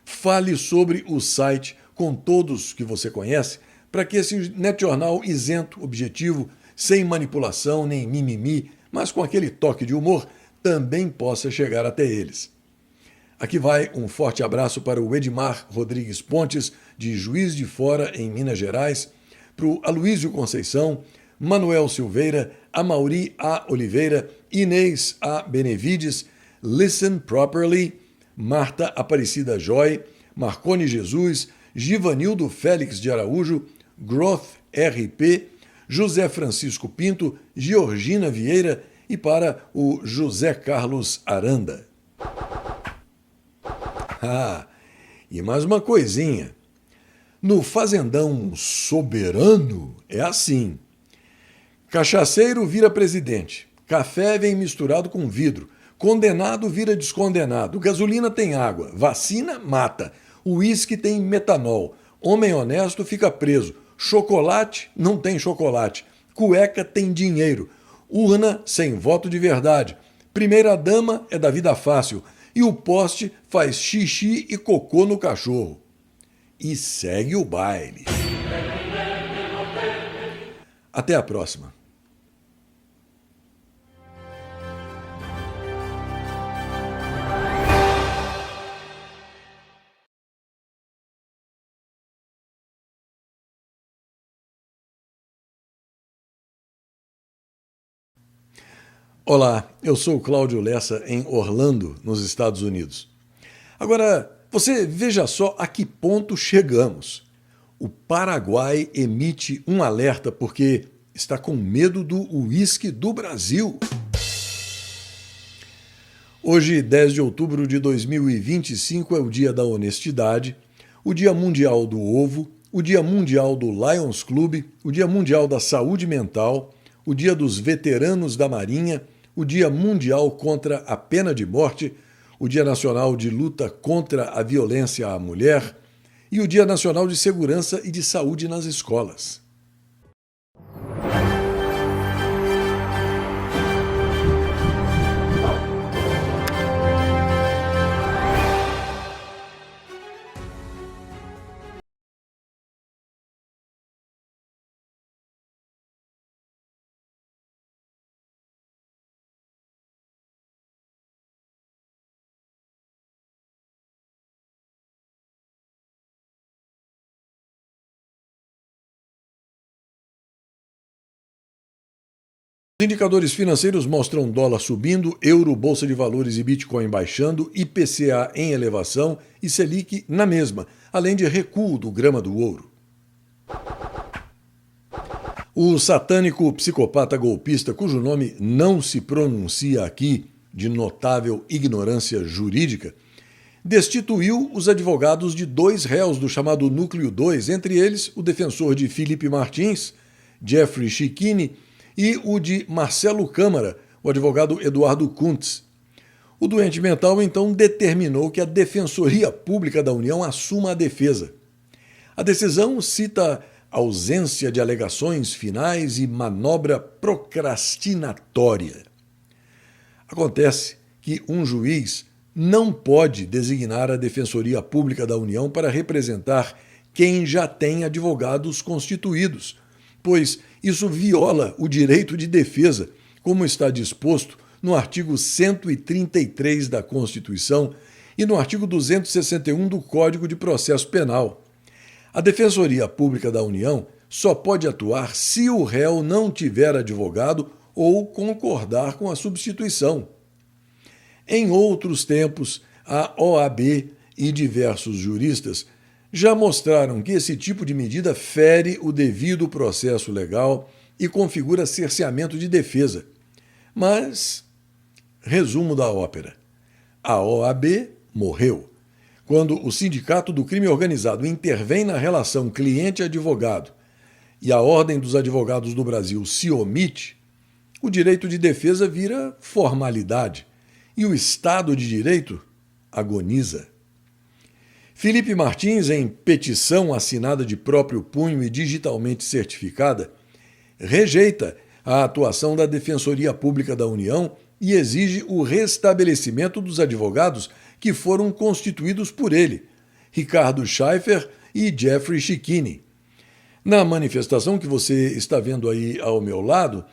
fale sobre o site com todos que você conhece, para que esse NetJornal isento, objetivo, sem manipulação nem mimimi, mas com aquele toque de humor, também possa chegar até eles. Aqui vai um forte abraço para o Edmar Rodrigues Pontes, de Juiz de Fora, em Minas Gerais, para o Aloísio Conceição, Manuel Silveira, Amauri A. Oliveira, Inês A. Benevides, Listen Properly, Marta Aparecida Joy, Marcone Jesus, Givanildo Félix de Araújo, Growth RP, José Francisco Pinto, Georgina Vieira e para o José Carlos Aranda. E mais uma coisinha. No Fazendão Soberano é assim. Cachaceiro vira presidente, café vem misturado com vidro, condenado vira descondenado, gasolina tem água, vacina mata, uísque tem metanol, homem honesto fica preso, chocolate não tem chocolate, cueca tem dinheiro, urna sem voto de verdade, primeira-dama é da vida fácil e o poste faz xixi e cocô no cachorro. E segue o baile. Até a próxima. Olá, eu sou Cláudio Lessa em Orlando, nos Estados Unidos. Agora, você veja só a que ponto chegamos. O Paraguai emite um alerta porque está com medo do uísque do Brasil. Hoje, 10 de outubro de 2025, é o Dia da Honestidade, o Dia Mundial do Ovo, o Dia Mundial do Lions Club, o Dia Mundial da Saúde Mental, o Dia dos Veteranos da Marinha, o Dia Mundial contra a Pena de Morte, o Dia Nacional de Luta contra a Violência à Mulher e o Dia Nacional de Segurança e de Saúde nas Escolas. Os indicadores financeiros mostram dólar subindo, euro, bolsa de valores e Bitcoin baixando, IPCA em elevação e Selic na mesma, além de recuo do grama do ouro. O satânico psicopata golpista, cujo nome não se pronuncia aqui, de notável ignorância jurídica, destituiu os advogados de 2 réus do chamado Núcleo 2, entre eles o defensor de Felipe Martins, Jeffrey Schichini, e o de Marcelo Câmara, o advogado Eduardo Kuntz. O doente mental então determinou que a Defensoria Pública da União assuma a defesa. A decisão cita ausência de alegações finais e manobra procrastinatória. Acontece que um juiz não pode designar a Defensoria Pública da União para representar quem já tem advogados constituídos, pois isso viola o direito de defesa, como está disposto no artigo 133 da Constituição e no artigo 261 do Código de Processo Penal. A Defensoria Pública da União só pode atuar se o réu não tiver advogado ou concordar com a substituição. Em outros tempos, a OAB e diversos juristas já mostraram que esse tipo de medida fere o devido processo legal e configura cerceamento de defesa. Mas, resumo da ópera: a OAB morreu. Quando o Sindicato do Crime Organizado intervém na relação cliente-advogado e a Ordem dos Advogados do Brasil se omite, o direito de defesa vira formalidade e o Estado de Direito agoniza. Felipe Martins, em petição assinada de próprio punho e digitalmente certificada, rejeita a atuação da Defensoria Pública da União e exige o restabelecimento dos advogados que foram constituídos por ele, Ricardo Schaeffer e Jeffrey Schichini. Na manifestação que você está vendo aí ao meu lado,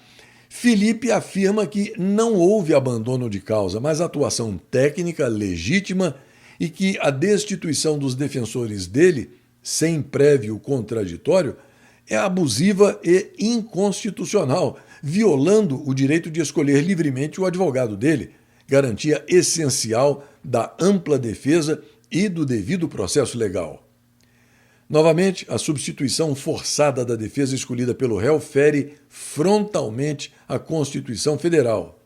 Felipe afirma que não houve abandono de causa, mas atuação técnica legítima e que a destituição dos defensores dele, sem prévio contraditório, é abusiva e inconstitucional, violando o direito de escolher livremente o advogado dele, garantia essencial da ampla defesa e do devido processo legal. Novamente, a substituição forçada da defesa escolhida pelo réu fere frontalmente a Constituição Federal.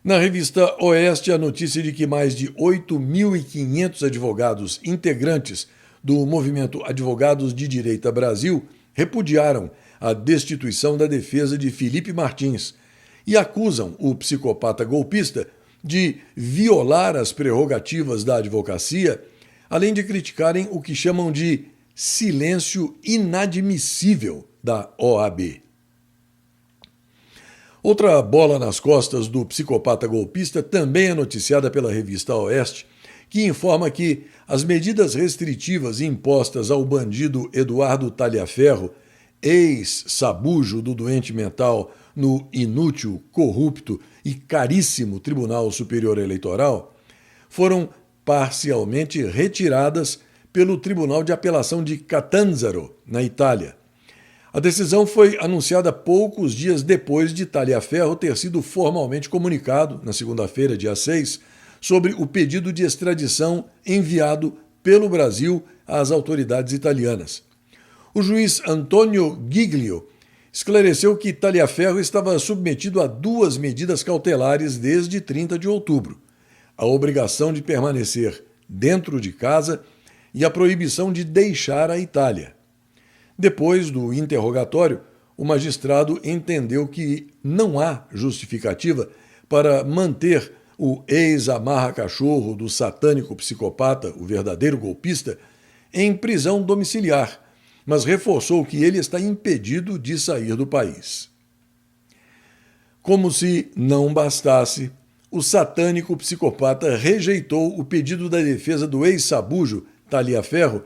Na revista Oeste, a notícia de que mais de 8.500 advogados integrantes do movimento Advogados de Direita Brasil repudiaram a destituição da defesa de Felipe Martins e acusam o psicopata golpista de violar as prerrogativas da advocacia, além de criticarem o que chamam de silêncio inadmissível da OAB. Outra bola nas costas do psicopata golpista também é noticiada pela revista Oeste, que informa que as medidas restritivas impostas ao bandido Eduardo Talhaferro, ex-sabujo do doente mental no inútil, corrupto e caríssimo Tribunal Superior Eleitoral, foram parcialmente retiradas pelo Tribunal de Apelação de Catanzaro, na Itália. A decisão foi anunciada poucos dias depois de Talhaferro ter sido formalmente comunicado, na segunda-feira, dia 6, sobre o pedido de extradição enviado pelo Brasil às autoridades italianas. O juiz Antônio Giglio esclareceu que Talhaferro estava submetido a 2 medidas cautelares desde 30 de outubro: a obrigação de permanecer dentro de casa e a proibição de deixar a Itália. Depois do interrogatório, o magistrado entendeu que não há justificativa para manter o ex-amarra-cachorro do satânico psicopata, o verdadeiro golpista, em prisão domiciliar, mas reforçou que ele está impedido de sair do país. Como se não bastasse, o satânico psicopata rejeitou o pedido da defesa do ex-sabujo Talhaferro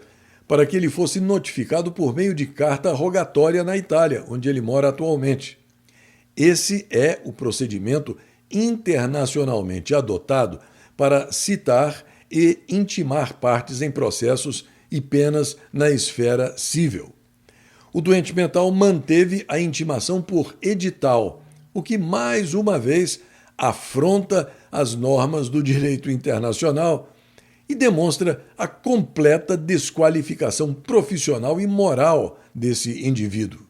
para que ele fosse notificado por meio de carta rogatória na Itália, onde ele mora atualmente. Esse é o procedimento internacionalmente adotado para citar e intimar partes em processos e penas na esfera civil. O doente mental manteve a intimação por edital, o que mais uma vez afronta as normas do direito internacional e demonstra a completa desqualificação profissional e moral desse indivíduo.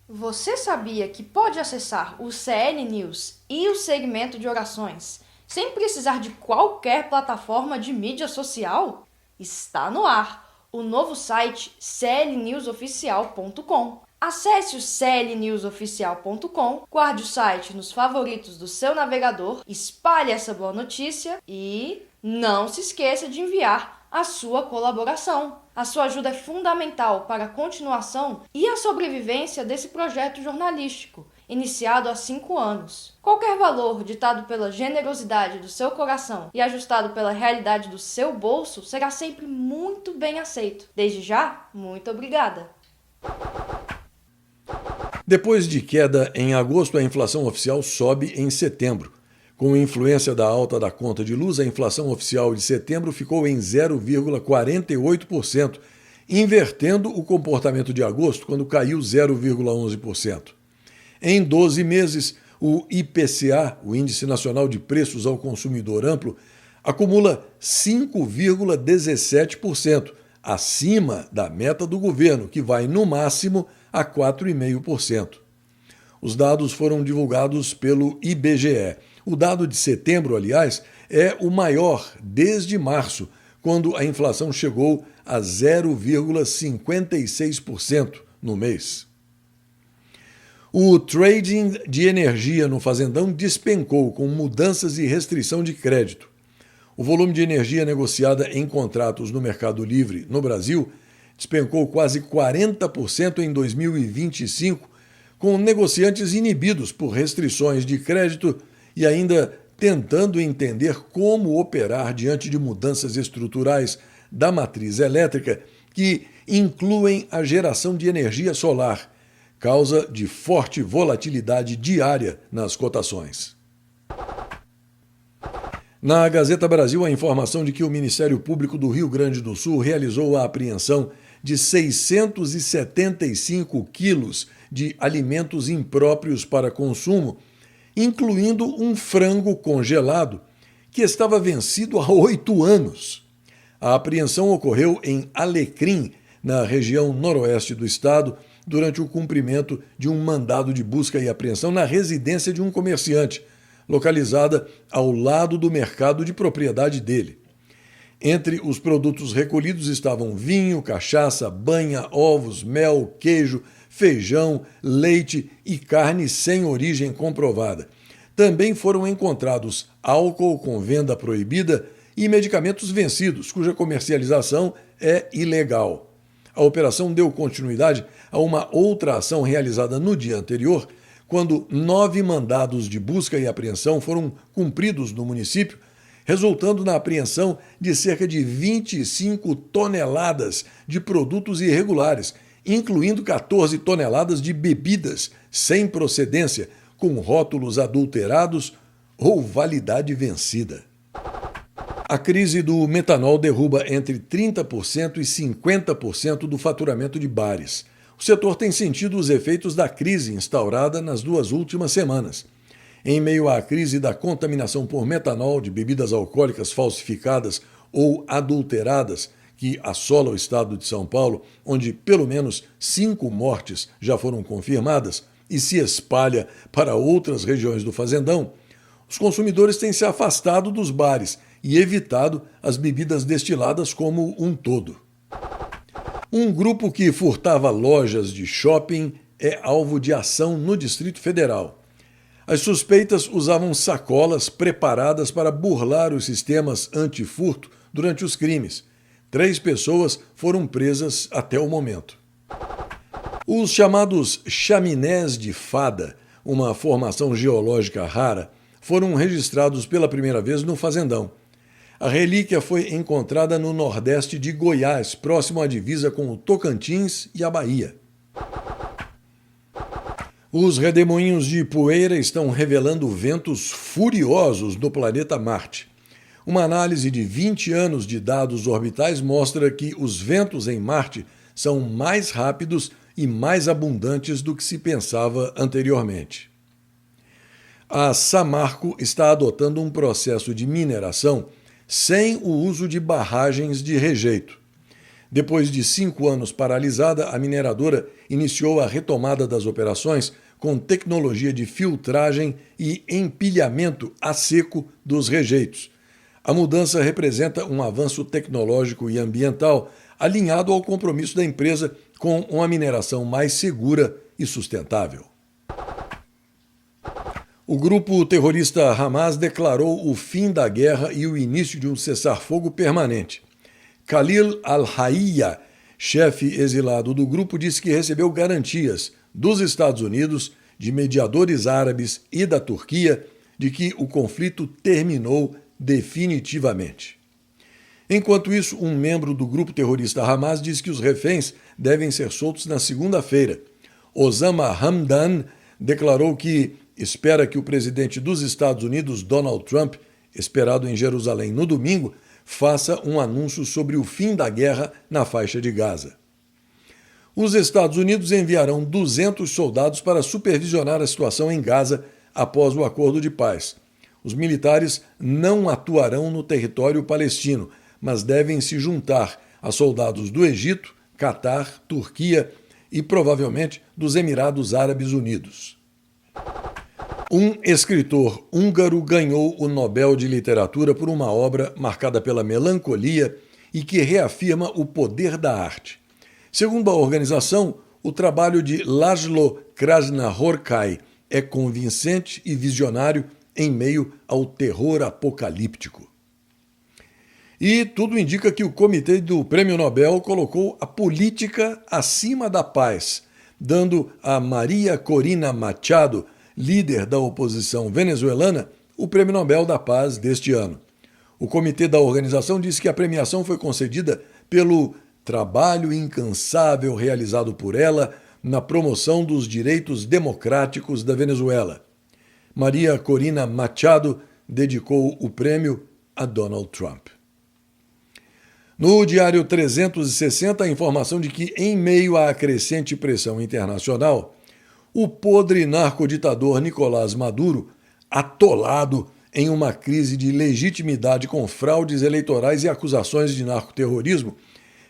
Você sabia que pode acessar o CL News e o segmento de orações sem precisar de qualquer plataforma de mídia social? Está no ar o novo site clnewsoficial.com. Acesse o clnewsoficial.com, guarde o site nos favoritos do seu navegador, espalhe essa boa notícia e não se esqueça de enviar a sua colaboração. A sua ajuda é fundamental para a continuação e a sobrevivência desse projeto jornalístico, iniciado há 5 anos. Qualquer valor ditado pela generosidade do seu coração e ajustado pela realidade do seu bolso será sempre muito bem aceito. Desde já, muito obrigada! Depois de queda em agosto, a inflação oficial sobe em setembro. Com influência da alta da conta de luz, a inflação oficial de setembro ficou em 0,48%, invertendo o comportamento de agosto, quando caiu 0,11%. Em 12 meses, o IPCA, o Índice Nacional de Preços ao Consumidor Amplo, acumula 5,17%, acima da meta do governo, que vai, no máximo, a 4,5%. Os dados foram divulgados pelo IBGE. O dado de setembro, aliás, é o maior desde março, quando a inflação chegou a 0,56% no mês. O trading de energia no Fazendão despencou com mudanças e restrição de crédito. O volume de energia negociada em contratos no Mercado Livre no Brasil despencou quase 40% em 2025, com negociantes inibidos por restrições de crédito e ainda tentando entender como operar diante de mudanças estruturais da matriz elétrica que incluem a geração de energia solar, causa de forte volatilidade diária nas cotações. Na Gazeta Brasil, a informação de que o Ministério Público do Rio Grande do Sul realizou a apreensão de 675 quilos de alimentos impróprios para consumo, incluindo um frango congelado que estava vencido há 8 anos. A apreensão ocorreu em Alecrim, na região noroeste do estado, durante o cumprimento de um mandado de busca e apreensão na residência de um comerciante, localizada ao lado do mercado de propriedade dele. Entre os produtos recolhidos estavam vinho, cachaça, banha, ovos, mel, queijo, feijão, leite e carne sem origem comprovada. Também foram encontrados álcool com venda proibida e medicamentos vencidos, cuja comercialização é ilegal. A operação deu continuidade a uma outra ação realizada no dia anterior, quando 9 mandados de busca e apreensão foram cumpridos no município, resultando na apreensão de cerca de 25 toneladas de produtos irregulares, incluindo 14 toneladas de bebidas sem procedência, com rótulos adulterados ou validade vencida. A crise do metanol derruba entre 30% e 50% do faturamento de bares. O setor tem sentido os efeitos da crise instaurada nas 2 últimas semanas. Em meio à crise da contaminação por metanol de bebidas alcoólicas falsificadas ou adulteradas, que assola o estado de São Paulo, onde pelo menos 5 mortes já foram confirmadas e se espalha para outras regiões do Fazendão, os consumidores têm se afastado dos bares e evitado as bebidas destiladas como um todo. Um grupo que furtava lojas de shopping é alvo de ação no Distrito Federal. As suspeitas usavam sacolas preparadas para burlar os sistemas antifurto durante os crimes. 3 pessoas foram presas até o momento. Os chamados chaminés de fada, uma formação geológica rara, foram registrados pela primeira vez no Fazendão. A relíquia foi encontrada no nordeste de Goiás, próximo à divisa com o Tocantins e a Bahia. Os redemoinhos de poeira estão revelando ventos furiosos no planeta Marte. Uma análise de 20 anos de dados orbitais mostra que os ventos em Marte são mais rápidos e mais abundantes do que se pensava anteriormente. A Samarco está adotando um processo de mineração sem o uso de barragens de rejeito. Depois de 5 anos paralisada, a mineradora iniciou a retomada das operações com tecnologia de filtragem e empilhamento a seco dos rejeitos. A mudança representa um avanço tecnológico e ambiental alinhado ao compromisso da empresa com uma mineração mais segura e sustentável. O grupo terrorista Hamas declarou o fim da guerra e o início de um cessar-fogo permanente. Khalil al-Hayya, chefe exilado do grupo, disse que recebeu garantias dos Estados Unidos, de mediadores árabes e da Turquia de que o conflito terminou definitivamente. Enquanto isso, um membro do grupo terrorista Hamas disse que os reféns devem ser soltos na segunda-feira. Osama Hamdan declarou que espera que o presidente dos Estados Unidos, Donald Trump, esperado em Jerusalém no domingo, faça um anúncio sobre o fim da guerra na faixa de Gaza. Os Estados Unidos enviarão 200 soldados para supervisionar a situação em Gaza após o acordo de paz. Os militares não atuarão no território palestino, mas devem se juntar a soldados do Egito, Catar, Turquia e provavelmente dos Emirados Árabes Unidos. Um escritor húngaro ganhou o Nobel de Literatura por uma obra marcada pela melancolia e que reafirma o poder da arte. Segundo a organização, o trabalho de László Krasznahorkai é convincente e visionário em meio ao terror apocalíptico. E tudo indica que o comitê do Prêmio Nobel colocou a política acima da paz, dando a Maria Corina Machado, líder da oposição venezuelana, o Prêmio Nobel da Paz deste ano. O comitê da organização disse que a premiação foi concedida pelo trabalho incansável realizado por ela na promoção dos direitos democráticos da Venezuela. Maria Corina Machado dedicou o prêmio a Donald Trump. No Diário 360, a informação de que, em meio à crescente pressão internacional, o podre narcoditador Nicolás Maduro, atolado em uma crise de legitimidade com fraudes eleitorais e acusações de narcoterrorismo,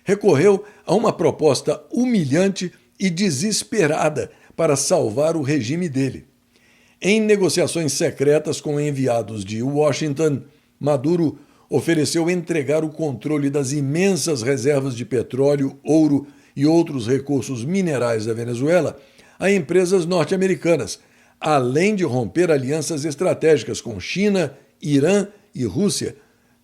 recorreu a uma proposta humilhante e desesperada para salvar o regime dele. Em negociações secretas com enviados de Washington, Maduro ofereceu entregar o controle das imensas reservas de petróleo, ouro e outros recursos minerais da Venezuela a empresas norte-americanas, além de romper alianças estratégicas com China, Irã e Rússia,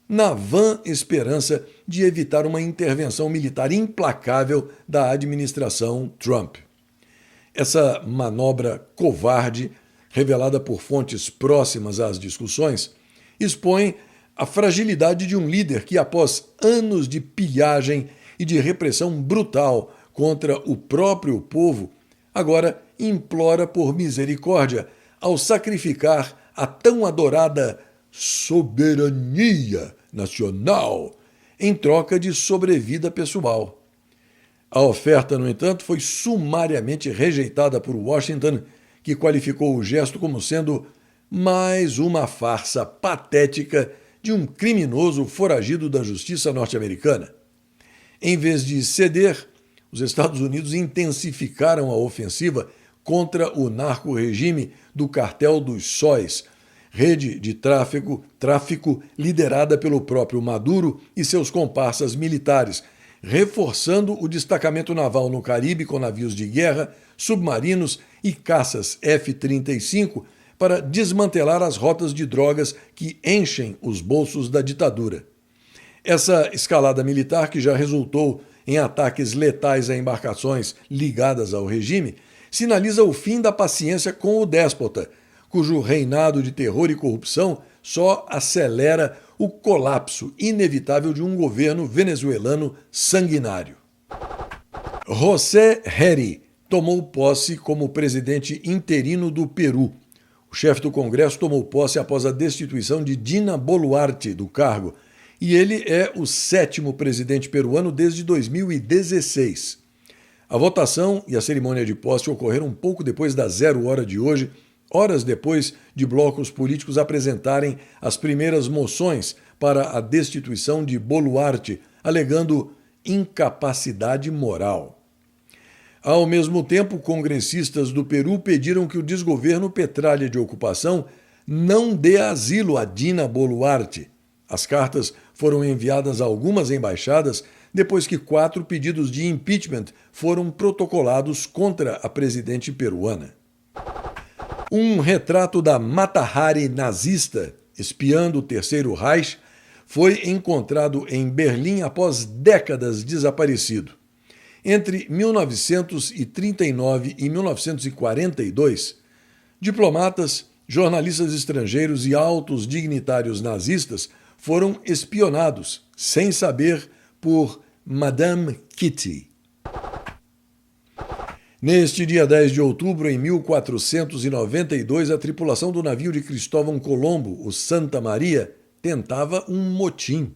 na vã esperança de evitar uma intervenção militar implacável da administração Trump. Essa manobra covarde, revelada por fontes próximas às discussões, expõe a fragilidade de um líder que, após anos de pilhagem e de repressão brutal contra o próprio povo, agora implora por misericórdia ao sacrificar a tão adorada soberania nacional em troca de sobrevida pessoal. A oferta, no entanto, foi sumariamente rejeitada por Washington, que qualificou o gesto como sendo mais uma farsa patética de um criminoso foragido da justiça norte-americana. Em vez de ceder, os Estados Unidos intensificaram a ofensiva contra o narco-regime do Cartel dos Sóis, rede de tráfico liderada pelo próprio Maduro e seus comparsas militares, reforçando o destacamento naval no Caribe com navios de guerra, submarinos e caças F-35 para desmantelar as rotas de drogas que enchem os bolsos da ditadura. Essa escalada militar, que já resultou em ataques letais a embarcações ligadas ao regime, sinaliza o fim da paciência com o déspota, cujo reinado de terror e corrupção só acelera o colapso inevitável de um governo venezuelano sanguinário. José Heri tomou posse como presidente interino do Peru. O chefe do Congresso tomou posse após a destituição de Dina Boluarte do cargo, e ele é o 7º presidente peruano desde 2016. A votação e a cerimônia de posse ocorreram pouco depois das 0 hora de hoje, horas depois de blocos políticos apresentarem as primeiras moções para a destituição de Boluarte, alegando incapacidade moral. Ao mesmo tempo, congressistas do Peru pediram que o desgoverno Petralha de ocupação não dê asilo a Dina Boluarte. As cartas foram enviadas a algumas embaixadas depois que 4 pedidos de impeachment foram protocolados contra a presidente peruana. Um retrato da Mata-Hari nazista, espiando o Terceiro Reich, foi encontrado em Berlim após décadas desaparecido. Entre 1939 e 1942, diplomatas, jornalistas estrangeiros e altos dignitários nazistas foram espionados, sem saber, por Madame Kitty. Neste dia 10 de outubro, em 1492, a tripulação do navio de Cristóvão Colombo, o Santa Maria, tentava um motim.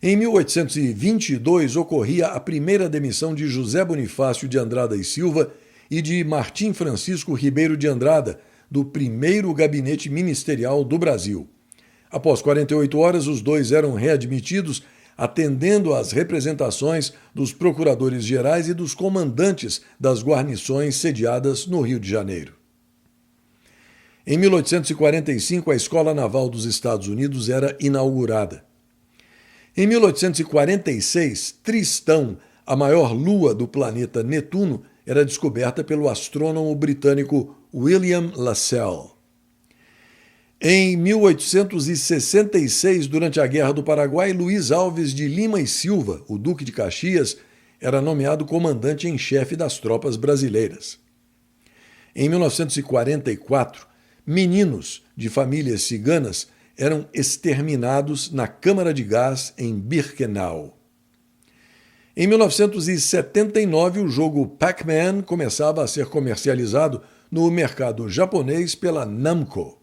Em 1822, ocorria a primeira demissão de José Bonifácio de Andrada e Silva e de Martim Francisco Ribeiro de Andrada, do primeiro gabinete ministerial do Brasil. Após 48 horas, os dois eram readmitidos, atendendo às representações dos procuradores-gerais e dos comandantes das guarnições sediadas no Rio de Janeiro. Em 1845, a Escola Naval dos Estados Unidos era inaugurada. Em 1846, Tristão, a maior lua do planeta Netuno, era descoberta pelo astrônomo britânico William Lassell. Em 1866, durante a Guerra do Paraguai, Luiz Alves de Lima e Silva, o Duque de Caxias, era nomeado comandante em chefe das tropas brasileiras. Em 1944, meninos de famílias ciganas eram exterminados na câmara de gás em Birkenau. Em 1979, o jogo Pac-Man começava a ser comercializado no mercado japonês pela Namco.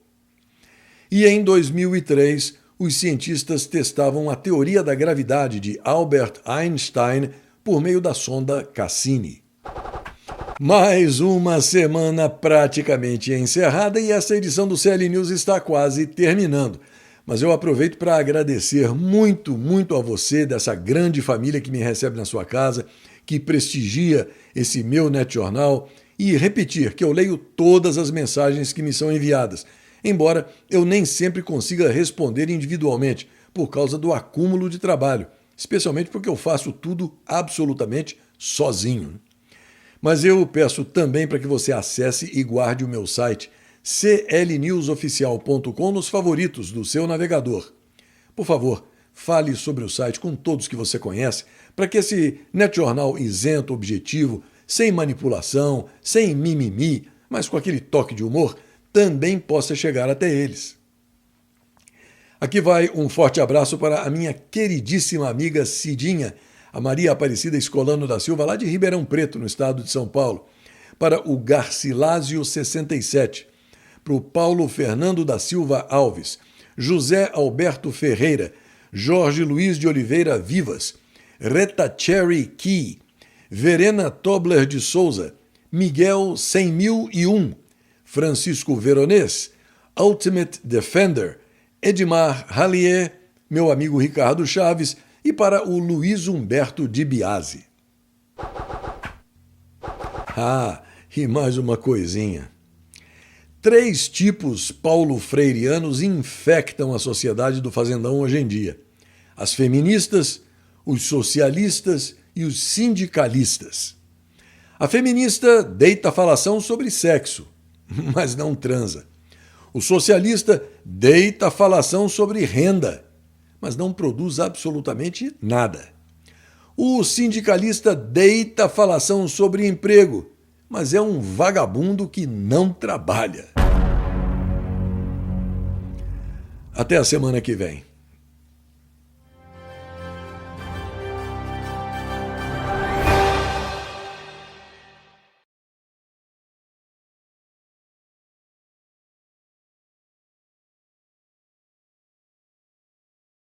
E em 2003, os cientistas testavam a teoria da gravidade de Albert Einstein por meio da sonda Cassini. Mais uma semana praticamente encerrada e essa edição do CL News está quase terminando. Mas eu aproveito para agradecer muito a você dessa grande família que me recebe na sua casa, que prestigia esse meu NetJornal e repetir que eu leio todas as mensagens que me são enviadas, embora eu nem sempre consiga responder individualmente por causa do acúmulo de trabalho, especialmente porque eu faço tudo absolutamente sozinho. Mas eu peço também para que você acesse e guarde o meu site clnewsoficial.com nos favoritos do seu navegador. Por favor, fale sobre o site com todos que você conhece, para que esse NetJornal isento, objetivo, sem manipulação, sem mimimi, mas com aquele toque de humor, também possa chegar até eles. Aqui vai um forte abraço para a minha queridíssima amiga Cidinha, a Maria Aparecida Escolano da Silva, lá de Ribeirão Preto, no estado de São Paulo, para o Garcilásio 67, para o Paulo Fernando da Silva Alves, José Alberto Ferreira, Jorge Luiz de Oliveira Vivas, Reta Cherry Key, Verena Tobler de Souza, Miguel 100.001, Francisco Veronês, Ultimate Defender, Edmar Hallier, meu amigo Ricardo Chaves e para o Luiz Humberto de Biasi. E mais uma coisinha. 3 tipos paulo-freireanos infectam a sociedade do fazendão hoje em dia: as feministas, os socialistas e os sindicalistas. A feminista deita falação sobre sexo, mas não transa. O socialista deita falação sobre renda, mas não produz absolutamente nada. O sindicalista deita falação sobre emprego, mas é um vagabundo que não trabalha. Até a semana que vem.